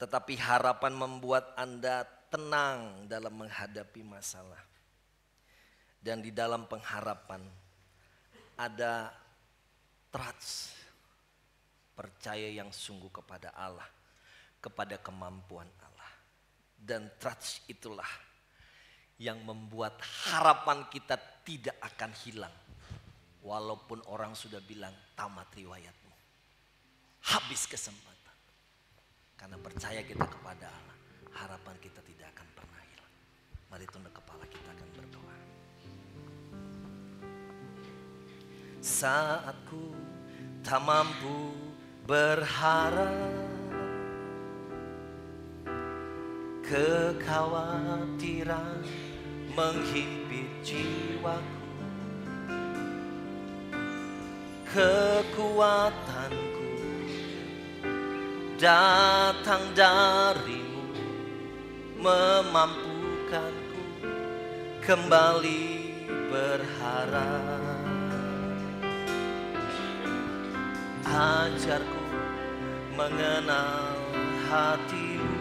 Tetapi harapan membuat Anda tenang dalam menghadapi masalah. Dan di dalam pengharapan ada trust, percaya yang sungguh kepada Allah, kepada kemampuan Allah. Dan trust itulah yang membuat harapan kita tidak akan hilang. Walaupun orang sudah bilang tamat riwayatmu, habis kesempatan. Karena percaya kita kepada Allah, harapan kita tidak akan pernah hilang. Mari tunduk kepala, kita akan berdoa. Saat ku tak mampu berharap, kekhawatiran menghimpit jiwaku, kekuatanku datang darimu, memampukanku kembali berharap. Ajarku mengenal hatimu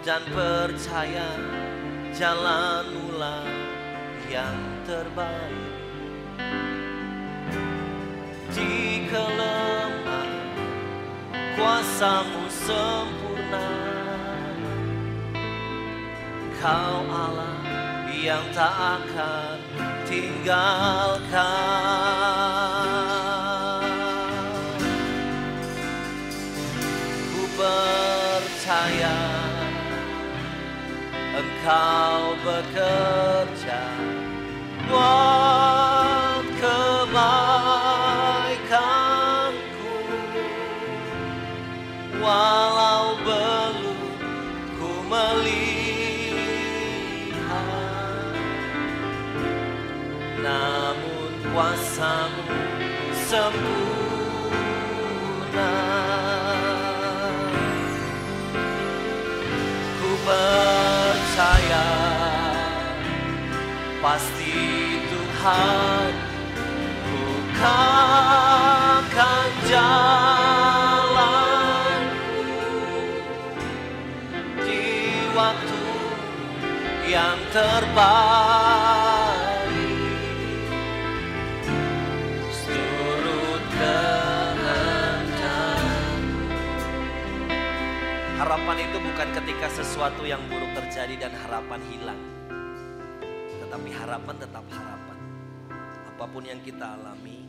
dan percaya jalanmulah yang terbaik. Di kelemahan kuasamu sempurna, Kau Allah yang tak akan tinggalkan. Ku percaya Engkau bekerja buat kebaikanku, walau belum ku melihat, namun kuasamu sempurna. Ku percaya pasti Tuhan bukakan jalanku di waktu yang terbaik. Seturut kehendakmu. Harapan itu bukan ketika sesuatu yang buruk terjadi dan harapan hilang. Tetapi harapan tetap harapan. Apapun yang kita alami,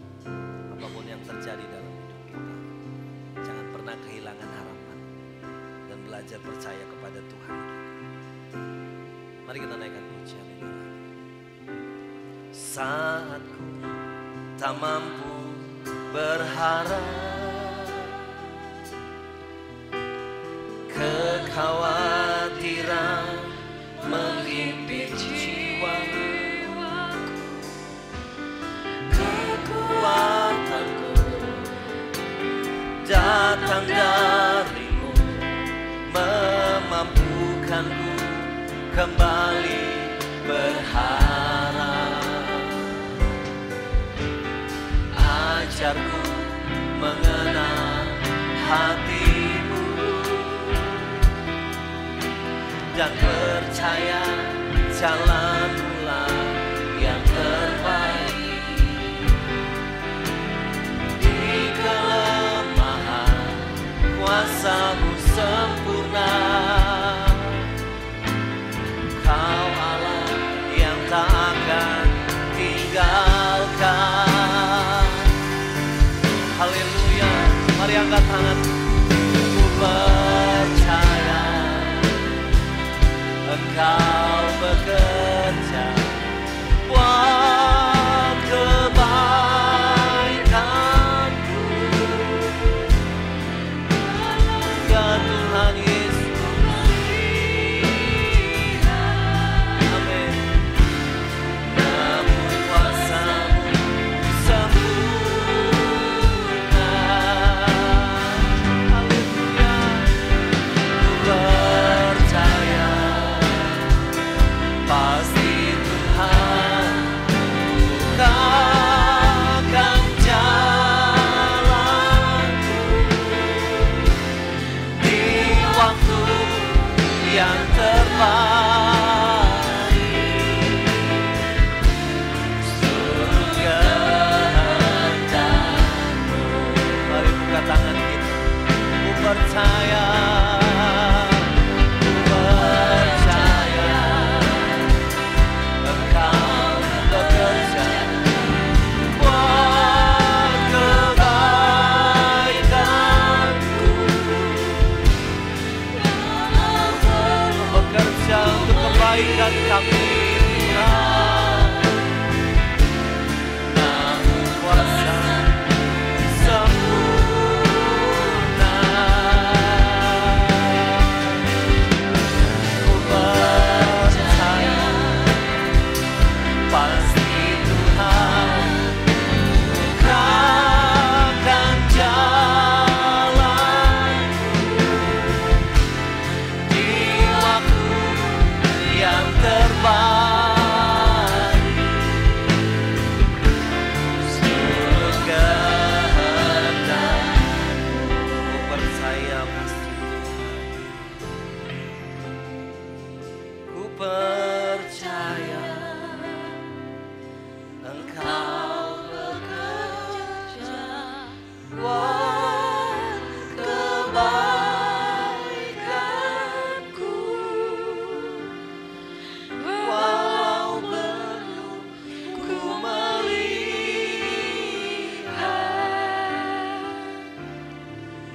apapun yang terjadi dalam hidup kita, jangan pernah kehilangan harapan dan belajar percaya kepada Tuhan kita. Mari kita naikkan pujian ini. Saat ku tak mampu berharap, kekhawatiran menghimpit jiwaku, kekuatanku datang darimu, memampukanku kembali berharap. Ajarku mengenal hatimu dan percaya jalanmulah yang terbaik. Di kelemahan kuasamu angkat tangan. Ku percaya Engkau bekerja buat kebaikanku. Ya Tuhan Yesus. Amin. Namun kuasa-Mu sempurna. Haleluya. Ku percaya pasti Tuhan bukakan jalanku di waktu yang terbaik. Seluruh kehendak-Mu. Mari buka tangan kita. Ku percaya. Ku percaya Engkau bekerja buat kebaikanku. Bekerja untuk kebaikan kami, Tuhan. Namun kuasa sempurna. Ku percaya pasti Tuhan bukakan jalanku di waktu yang terbaik. Seluruh kehendak-Mu. Ku percaya pasti Tuhan. Ku percaya Engkau bekerja buat kebaikanku. Walau belum ku melihat,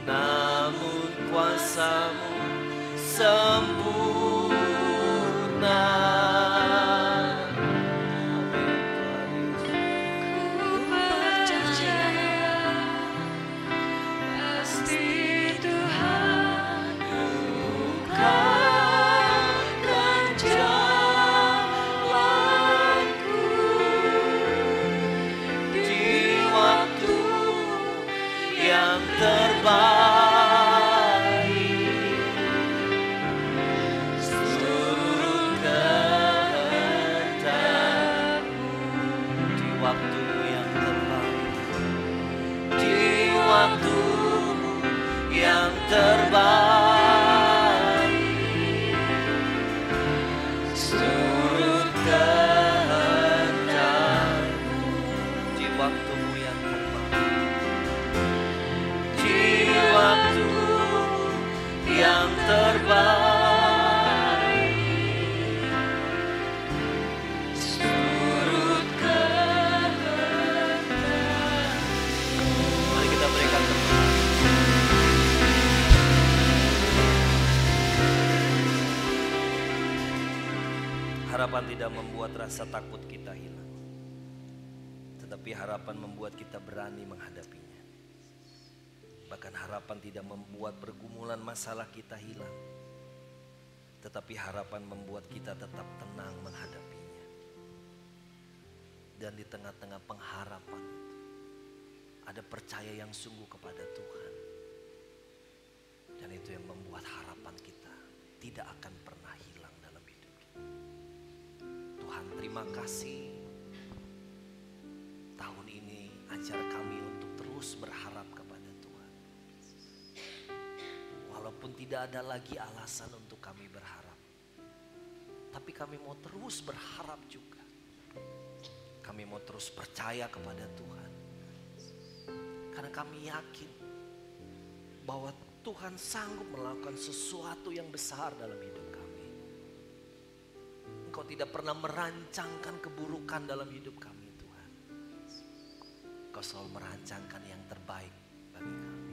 namun kuasa-Mu sempurna. Harapan tidak membuat rasa takut kita hilang, tetapi harapan membuat kita berani menghadapinya. Bahkan harapan tidak membuat pergumulan masalah kita hilang, tetapi harapan membuat kita tetap tenang menghadapinya. Dan di tengah-tengah pengharapan ada percaya yang sungguh kepada Tuhan. Dan itu yang membuat harapan kita tidak akan pernah hilang dalam hidup kita. Tuhan, terima kasih. Tahun ini ajar kami untuk terus berharap kepada Tuhan. Walaupun tidak ada lagi alasan untuk kami berharap, tapi kami mau terus berharap juga. Kami mau terus percaya kepada Tuhan. Karena kami yakin bahwa Tuhan sanggup melakukan sesuatu yang besar dalam hidup kami. Engkau tidak pernah merancangkan keburukan dalam hidup kami, Tuhan. Engkau selalu merancangkan yang terbaik bagi kami.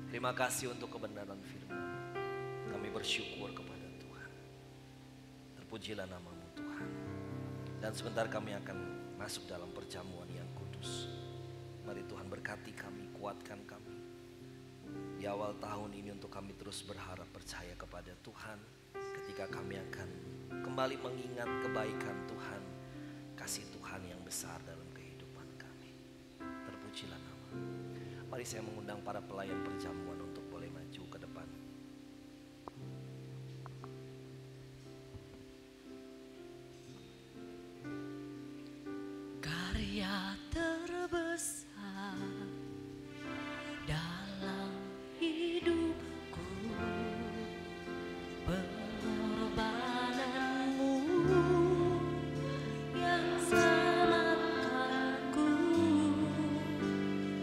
Terima kasih untuk kebenaran firman. Kami bersyukur kepada Tuhan. Terpujilah nama-Mu Tuhan. Dan sebentar kami akan masuk dalam perjamuan yang kudus. Mari Tuhan berkati kami, kuatkan kami. Di awal tahun ini untuk kami terus berharap percaya kepada Tuhan. Ketika kami akan kembali mengingat kebaikan Tuhan, kasih Tuhan yang besar dalam kehidupan kami. Terpujilah nama. Mari saya mengundang para pelayan perjamuan untuk boleh maju ke depan.
Karya terbesar dalam hidupku, pengorbananmu yang selamatkanku.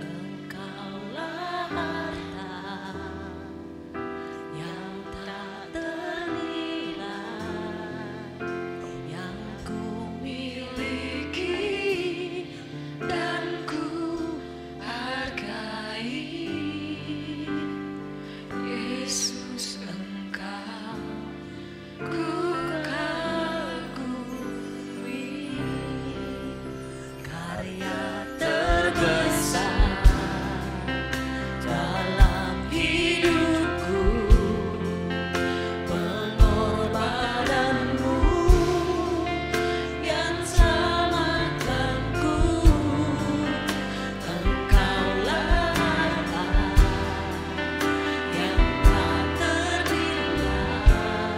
Engkaulah harta yang tak ternilai yang ku miliki dan ku hargai. Yesus, Engkau ku kagumi. Karya terbesar dalam hidupku, pengorbananmu yang selamatkanku. Engkaulah harta yang tak ternilai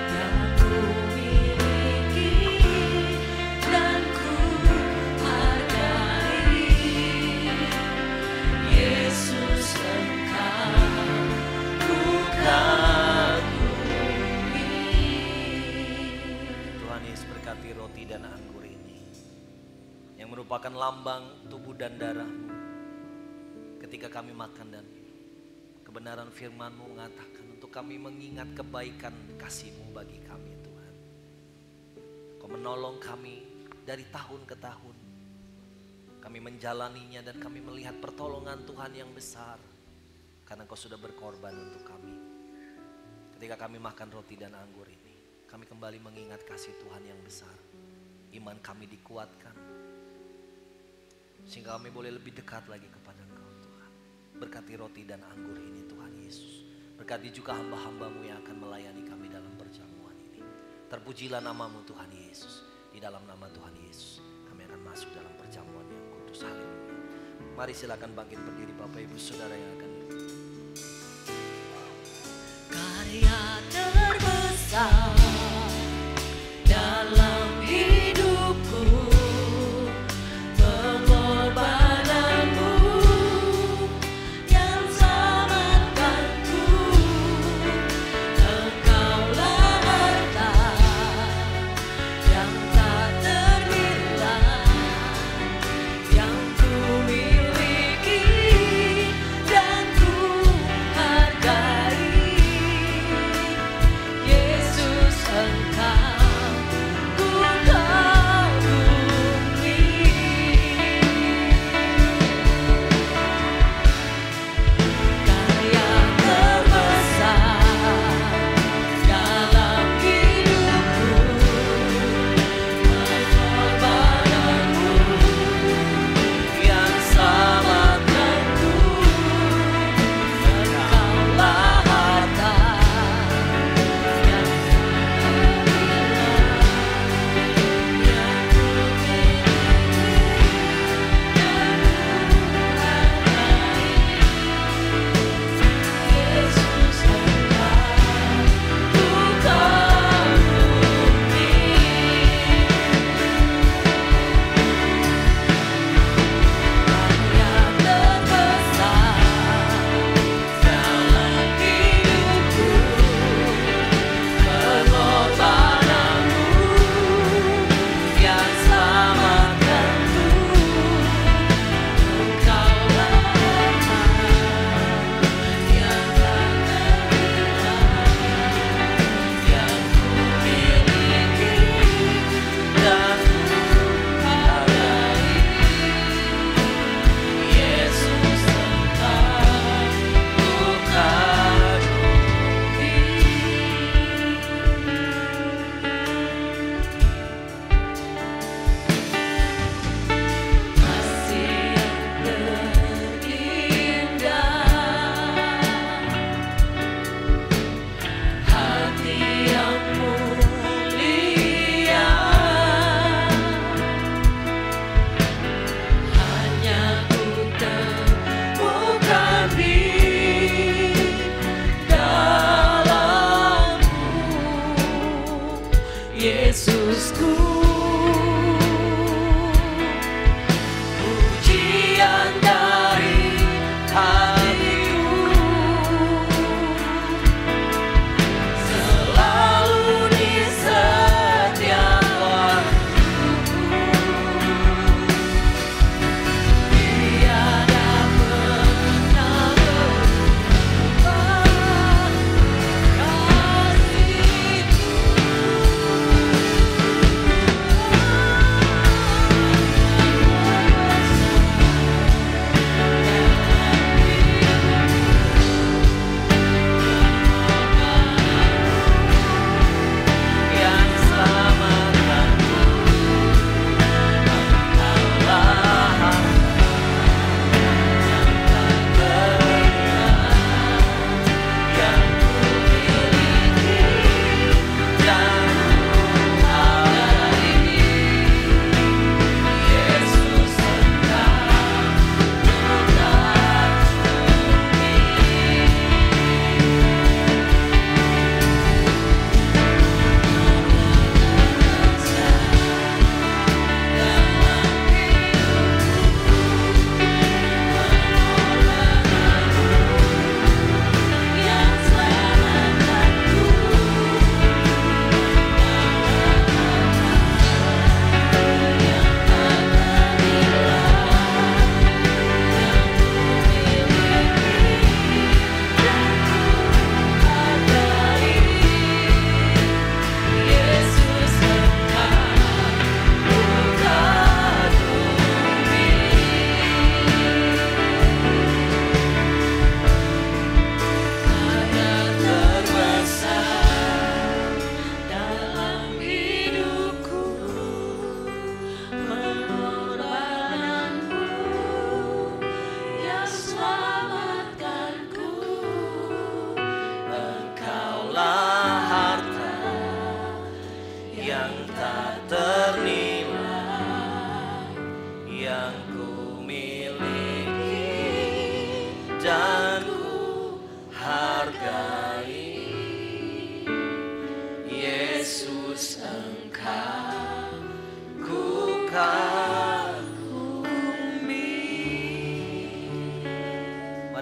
yang ku miliki dan ku hargai. Yesus, Engkau ku kagumi.
Tuhan Yesus berkati roti dan anggur ini yang merupakan lambang tubuh dan darah-Mu. Ketika kami makan dan minum, kebenaran firman-Mu mengatakan untuk kami mengingat kebaikan kasih-Mu bagi kami Tuhan. Kau menolong kami dari tahun ke tahun. Kami menjalaninya dan kami melihat pertolongan Tuhan yang besar. Karena Kau sudah berkorban untuk kami. Ketika kami makan roti dan anggur ini, kami kembali mengingat kasih Tuhan yang besar. Iman kami dikuatkan. Sehingga kami boleh lebih dekat lagi kepada Engkau Tuhan. Berkati roti dan anggur ini Tuhan Yesus. Berkati juga hamba-hamba-Mu yang akan melayani kami dalam perjamuan ini. Terpujilah nama-Mu Tuhan Yesus. Di dalam nama Tuhan Yesus kami akan masuk dalam perjamuan yang kudus. Haleluya. Mari silakan bangkit berdiri Bapak Ibu Saudara yang akan
Karya terbesar dalam hidupku, pengorbananmu yang selamatkanku. Engkaulah harta yang tak ternilai yang ku miliki dan ku hargai.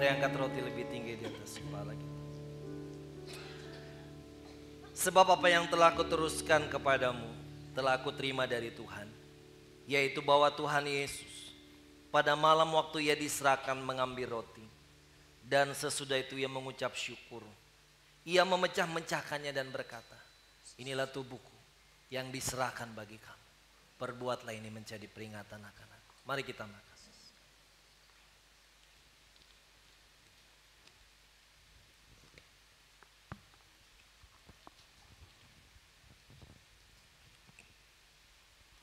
Mari angkat roti lebih tinggi di atas kepala kita. Sebab apa yang telah aku teruskan kepadamu telah aku terima dari Tuhan, yaitu bahwa Tuhan Yesus pada malam waktu ia diserahkan mengambil roti, dan sesudah itu ia mengucap syukur. Ia memecah-mecahkannya dan berkata, inilah tubuhku yang diserahkan bagi kamu. Perbuatlah ini menjadi peringatan akan aku. Mari kita makan.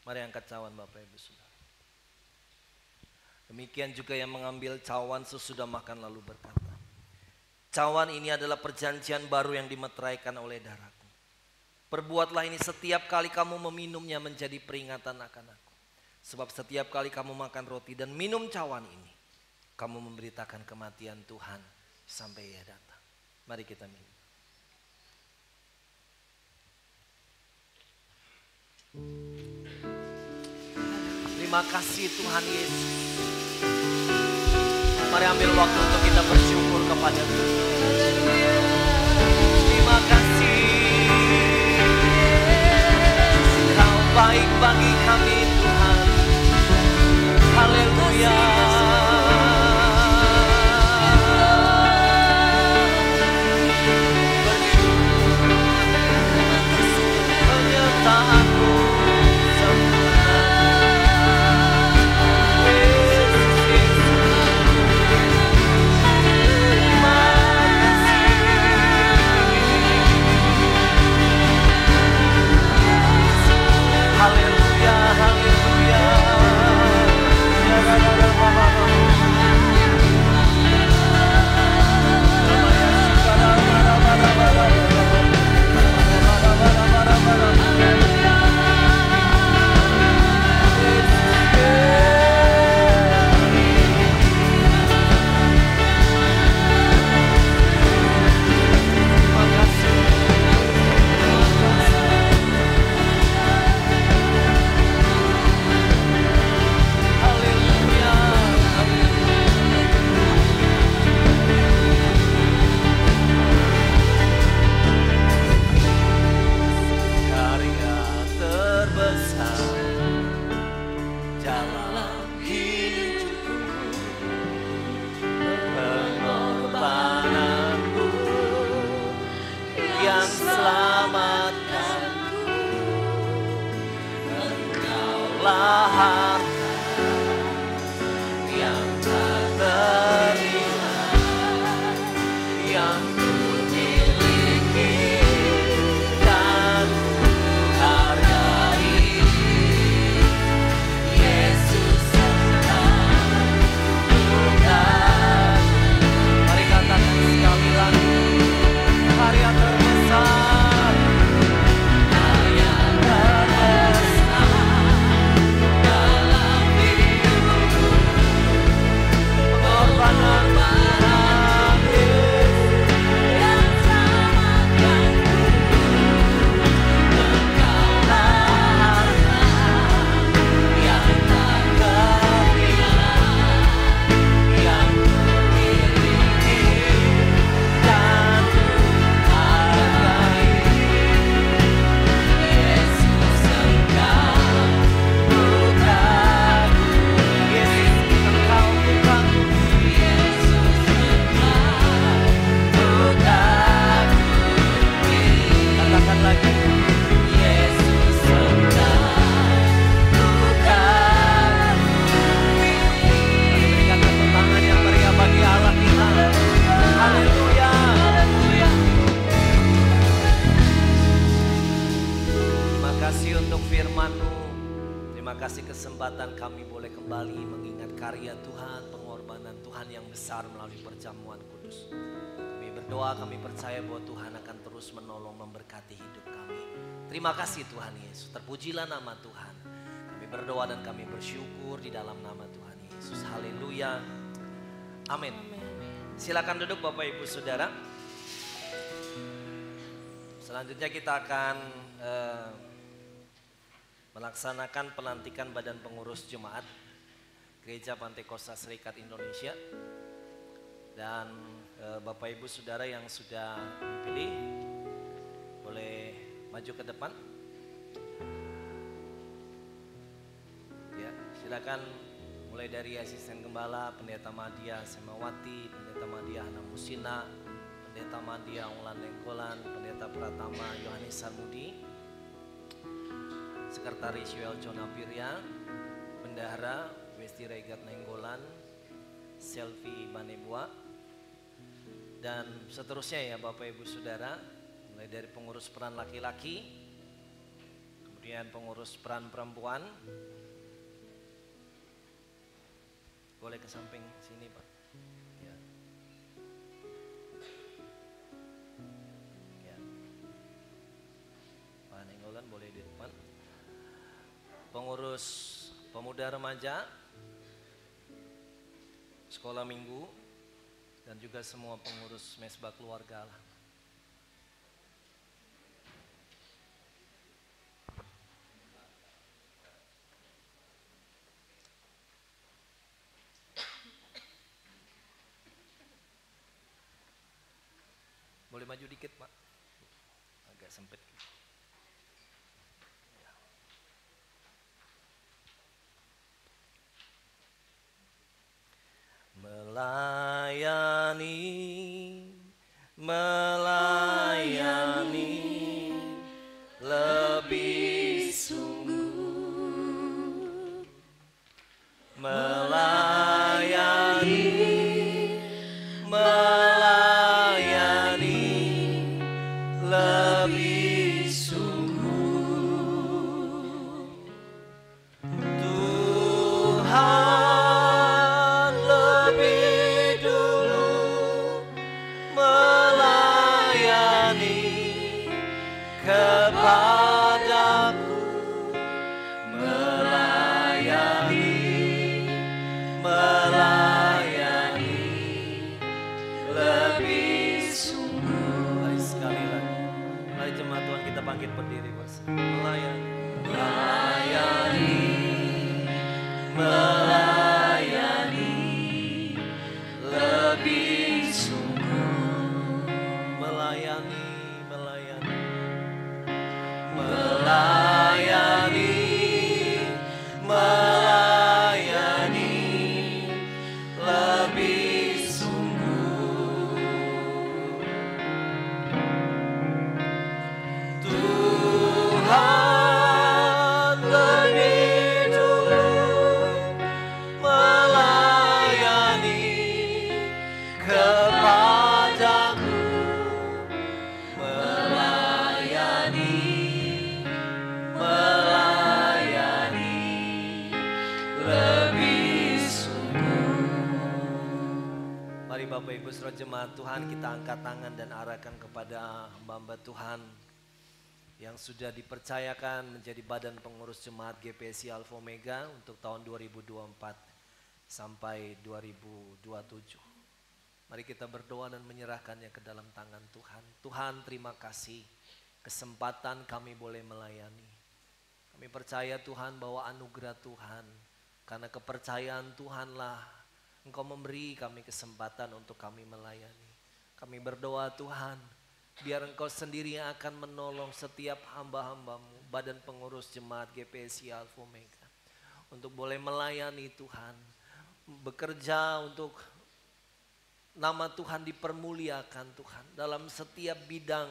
Mari angkat cawan Bapak Ibu Saudara. Demikian juga yang mengambil cawan sesudah makan lalu berkata, cawan ini adalah perjanjian baru yang dimeteraikan oleh darahku. Perbuatlah ini setiap kali kamu meminumnya menjadi peringatan akan aku. Sebab setiap kali kamu makan roti dan minum cawan ini, kamu memberitakan kematian Tuhan sampai ia datang. Mari kita minum. Terima kasih Tuhan Yesus. Mari ambil waktu untuk kita bersyukur kepada Tuhan. Terima kasih. Kau baik bagi kami Tuhan. Haleluya. Penyertaanmu sempurna. Haleluya, haleluya. Kesempatan kami boleh kembali mengingat karya Tuhan, pengorbanan Tuhan yang besar melalui perjamuan kudus. Kami berdoa, kami percaya bahwa Tuhan akan terus menolong, memberkati hidup kami. Terima kasih Tuhan Yesus, terpujilah nama Tuhan. Kami berdoa dan kami bersyukur di dalam nama Tuhan Yesus. Haleluya. Amin. Silakan duduk Bapak Ibu Saudara. Selanjutnya kita akan melaksanakan pelantikan Badan Pengurus Jemaat Gereja Pantai Kosta Serikat Indonesia. Dan Bapak Ibu Saudara yang sudah dipilih boleh maju ke depan. Ya, silakan mulai dari asisten gembala Pendeta Madia Semawati, Pendeta Madia Hana Musina, Pendeta Madia Unglan Nenggolan, Pendeta Pratama Yohanes Sarmudi, Sekretaris Yoel Jonapirya, Bendahara Westi Regat Nenggolan, Selvi Banebua, dan seterusnya ya Bapak Ibu Saudara, mulai dari pengurus peran laki-laki, kemudian pengurus peran perempuan. Boleh ke samping sini Pak. Ya. Ya. Pak Nenggolan boleh di depan. Pengurus pemuda remaja, sekolah minggu, dan juga semua pengurus mesbah keluarga lah. Boleh maju dikit Pak, agak sempit. Ya. Melayani lebih sungguh, melayani lebih sungguh. Tuhan lebih dulu melayani kepadaku, melayani lebih sungguh. Mari sekali lagi, mari jemaat Tuhan kita bangkit berdiri bersama. Melayani lebih sungguh, melayani lebih sungguh. Tuhan lebih dulu melayani kepadaku, melayani lebih sungguh. Mari Bapak Ibu saudara jemaat Tuhan, kita angkat tangan dan arahkan kepada hamba-hamba Tuhan yang sudah dipercayakan menjadi badan pengurus jemaat GPSI Alpha Omega untuk tahun 2024 sampai 2027. Mari kita berdoa dan menyerahkannya ke dalam tangan Tuhan. Tuhan, terima kasih kesempatan kami boleh melayani. Kami percaya Tuhan bahwa anugerah Tuhan, karena kepercayaan Tuhanlah Engkau memberi kami kesempatan untuk kami melayani. Kami berdoa Tuhan, biar Engkau sendiri yang akan menolong setiap hamba-hambamu, badan pengurus jemaat GPSI Alpha Omega, untuk boleh melayani Tuhan, bekerja untuk nama Tuhan dipermuliakan Tuhan, dalam setiap bidang,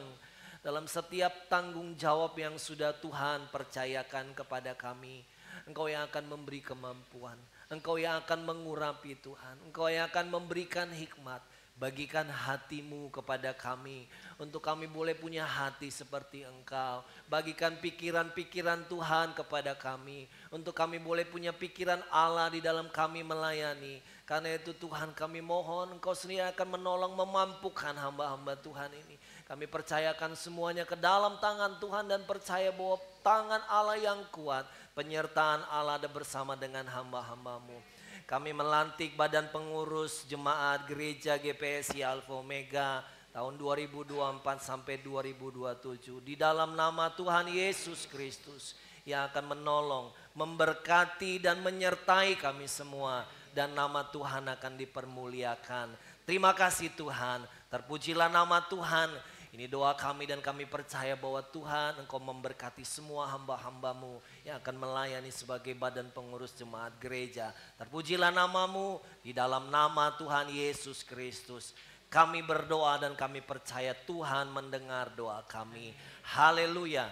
dalam setiap tanggung jawab yang sudah Tuhan percayakan kepada kami. Engkau yang akan memberi kemampuan, Engkau yang akan mengurapi Tuhan, Engkau yang akan memberikan hikmat. Bagikan hatimu kepada kami, untuk kami boleh punya hati seperti Engkau. Bagikan pikiran-pikiran Tuhan kepada kami, untuk kami boleh punya pikiran Allah di dalam kami melayani. Karena itu Tuhan, kami mohon Engkau sendiri akan menolong, memampukan hamba-hamba Tuhan ini. Kami percayakan semuanya ke dalam tangan Tuhan, dan percaya bahwa tangan Allah yang kuat, penyertaan Allah ada bersama dengan hamba-hambamu. Kami melantik badan pengurus jemaat gereja GPSI Alpha Omega tahun 2024 sampai 2027. Di dalam nama Tuhan Yesus Kristus yang akan menolong, memberkati dan menyertai kami semua. dan nama Tuhan akan dipermuliakan. Terima kasih Tuhan, terpujilah nama Tuhan. Ini doa kami dan kami percaya bahwa Tuhan Engkau memberkati semua hamba-hambamu yang akan melayani sebagai badan pengurus jemaat gereja. Terpujilah namamu di dalam nama Tuhan Yesus Kristus. Kami berdoa dan kami percaya Tuhan mendengar doa kami. Haleluya.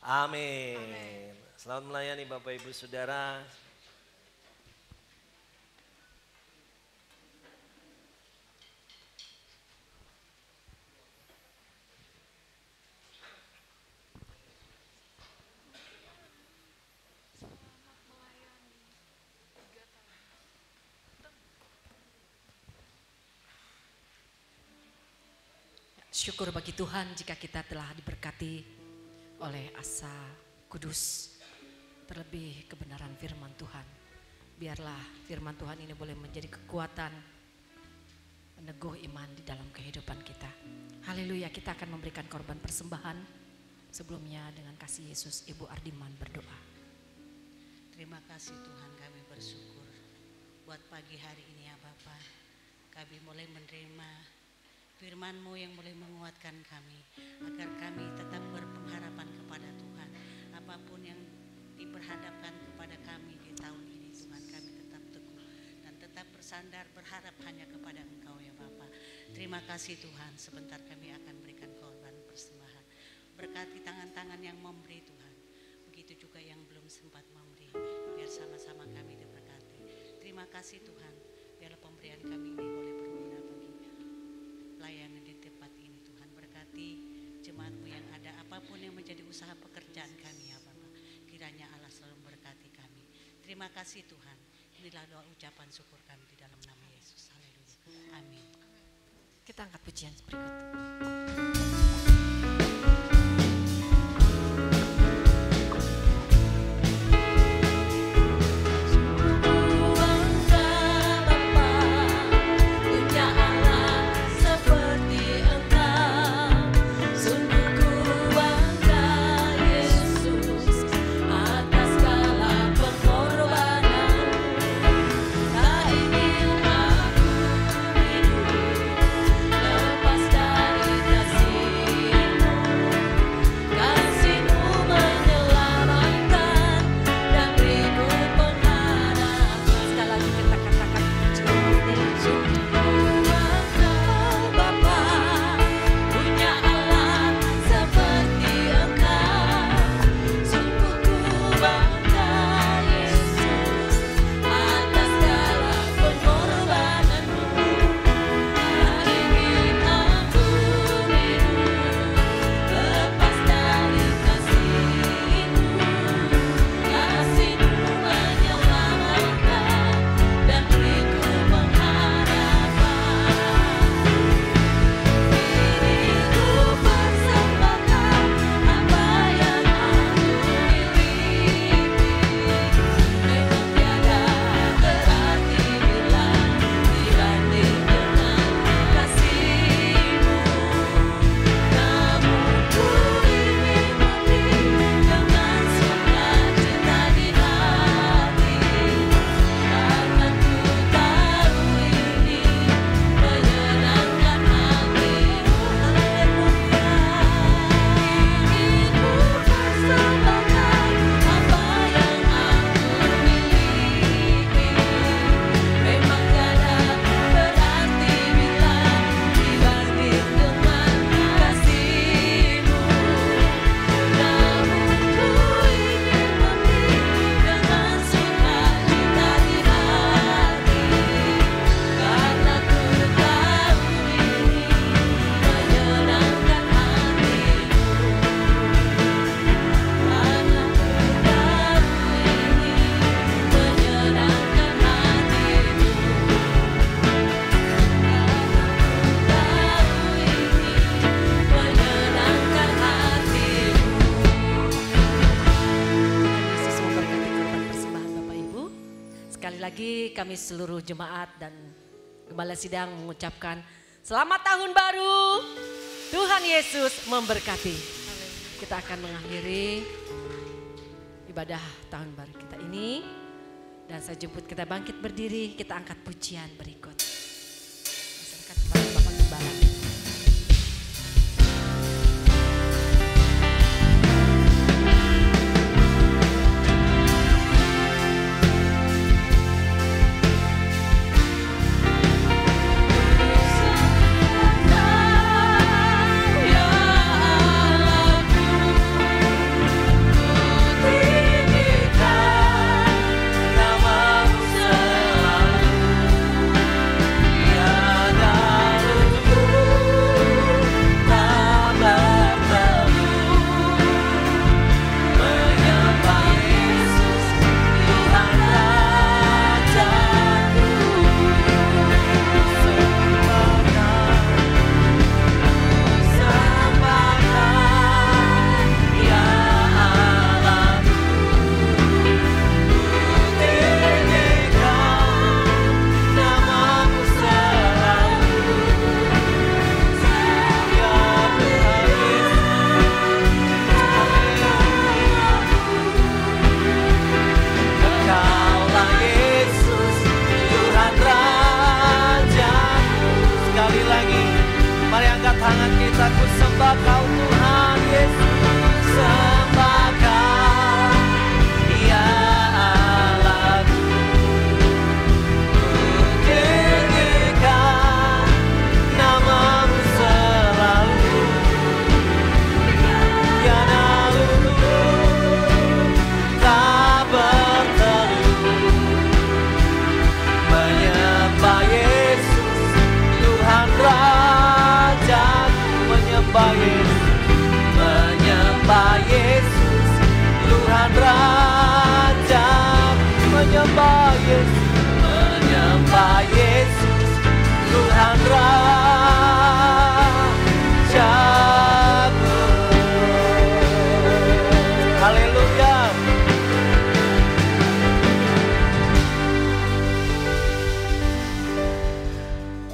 Amin. Selamat melayani Bapak Ibu Saudara.
Syukur bagi Tuhan jika kita telah diberkati oleh asa kudus, terlebih kebenaran firman Tuhan. Biarlah firman Tuhan ini boleh menjadi kekuatan, meneguh iman di dalam kehidupan kita. Haleluya, kita akan memberikan korban persembahan. Sebelumnya dengan kasih Yesus, Ibu Ardiman berdoa.
Terima kasih Tuhan, kami bersyukur buat pagi hari ini ya Bapa. Kami boleh menerima firman-Mu yang boleh menguatkan kami, agar kami tetap berpengharapan kepada Tuhan. Apapun yang diperhadapkan kepada kami di tahun ini Tuhan, kami tetap teguh dan tetap bersandar berharap hanya kepada Engkau ya Bapa. Terima kasih Tuhan, sebentar kami akan berikan korban persembahan. Berkati tangan-tangan yang memberi Tuhan, begitu juga yang belum sempat memberi, biar sama-sama kami diberkati. Terima kasih Tuhan, biarlah pemberian kami ini boleh berguna bagi pelayanan di tempat ini Tuhan. Berkati jemaat-Mu yang ada, apapun yang menjadi usaha pekerjaan kami ya Bapa, kiranya Allah selalu memberkati kami. Terima kasih Tuhan, inilah doa ucapan syukur kami di dalam nama Yesus. Haleluya, amin.
Kita angkat pujian berikut. lagi kami seluruh jemaat dan Gembala Sidang mengucapkan selamat tahun baru. Tuhan Yesus memberkati. Kita akan mengakhiri ibadah tahun baru kita ini Dan saya jemput kita bangkit berdiri, kita angkat pujian berikut. Serahkan kepada Bapak Gembala.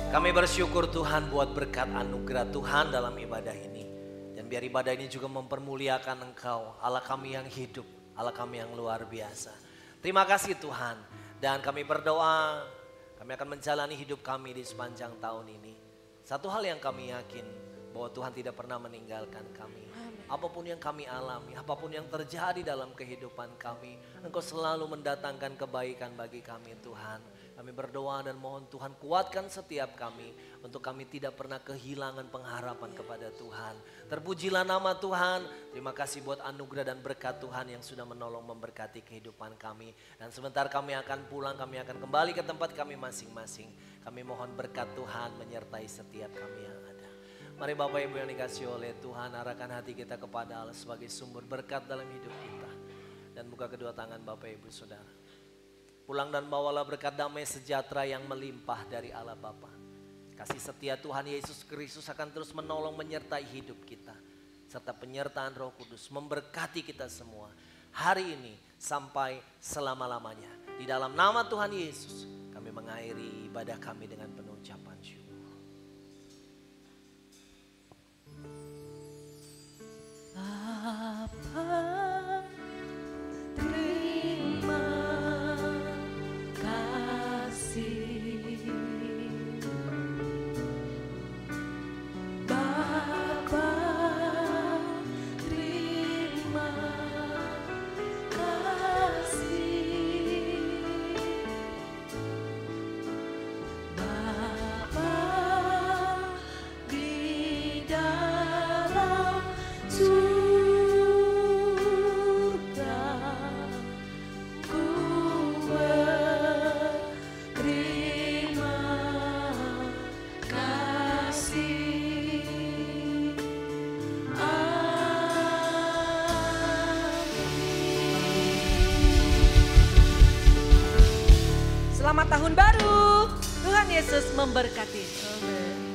Kami bersyukur Tuhan buat berkat anugerah Tuhan dalam ibadah ini. Dan biar ibadah ini juga mempermuliakan Engkau, Allah kami yang hidup, Allah kami yang luar biasa. Terima kasih Tuhan. Dan kami berdoa, kami akan menjalani hidup kami di sepanjang tahun ini. Satu hal yang kami yakin, bahwa Tuhan tidak pernah meninggalkan kami. Apapun yang kami alami, apapun yang terjadi dalam kehidupan kami, Engkau selalu mendatangkan kebaikan bagi kami Tuhan. Kami berdoa dan mohon Tuhan kuatkan setiap kami untuk kami tidak pernah kehilangan pengharapan kepada Tuhan. Terpujilah nama Tuhan. Terima kasih buat anugerah dan berkat Tuhan yang sudah menolong memberkati kehidupan kami. Dan sebentar kami akan pulang, kami akan kembali ke tempat kami masing-masing. Kami mohon berkat Tuhan menyertai setiap kami yang ada. Mari Bapak Ibu yang dikasihi oleh Tuhan, arahkan hati kita kepada Allah sebagai sumber berkat dalam hidup kita. Dan buka kedua tangan Bapak Ibu Saudara. Pulang dan bawalah berkat damai sejahtera yang melimpah dari Allah Bapa. Kasih setia Tuhan Yesus Kristus akan terus menolong menyertai hidup kita. Serta penyertaan Roh Kudus memberkati kita semua. Hari ini sampai selama-lamanya. Di dalam nama Tuhan Yesus kami mengakhiri ibadah kami dengan penuh ucapan syukur.
Bapa, terima kasih. Bapa, terima kasih. Bapa di dalam surga, ku berterima kasih. Selamat tahun baru. Tuhan Yesus memberkati. Amin.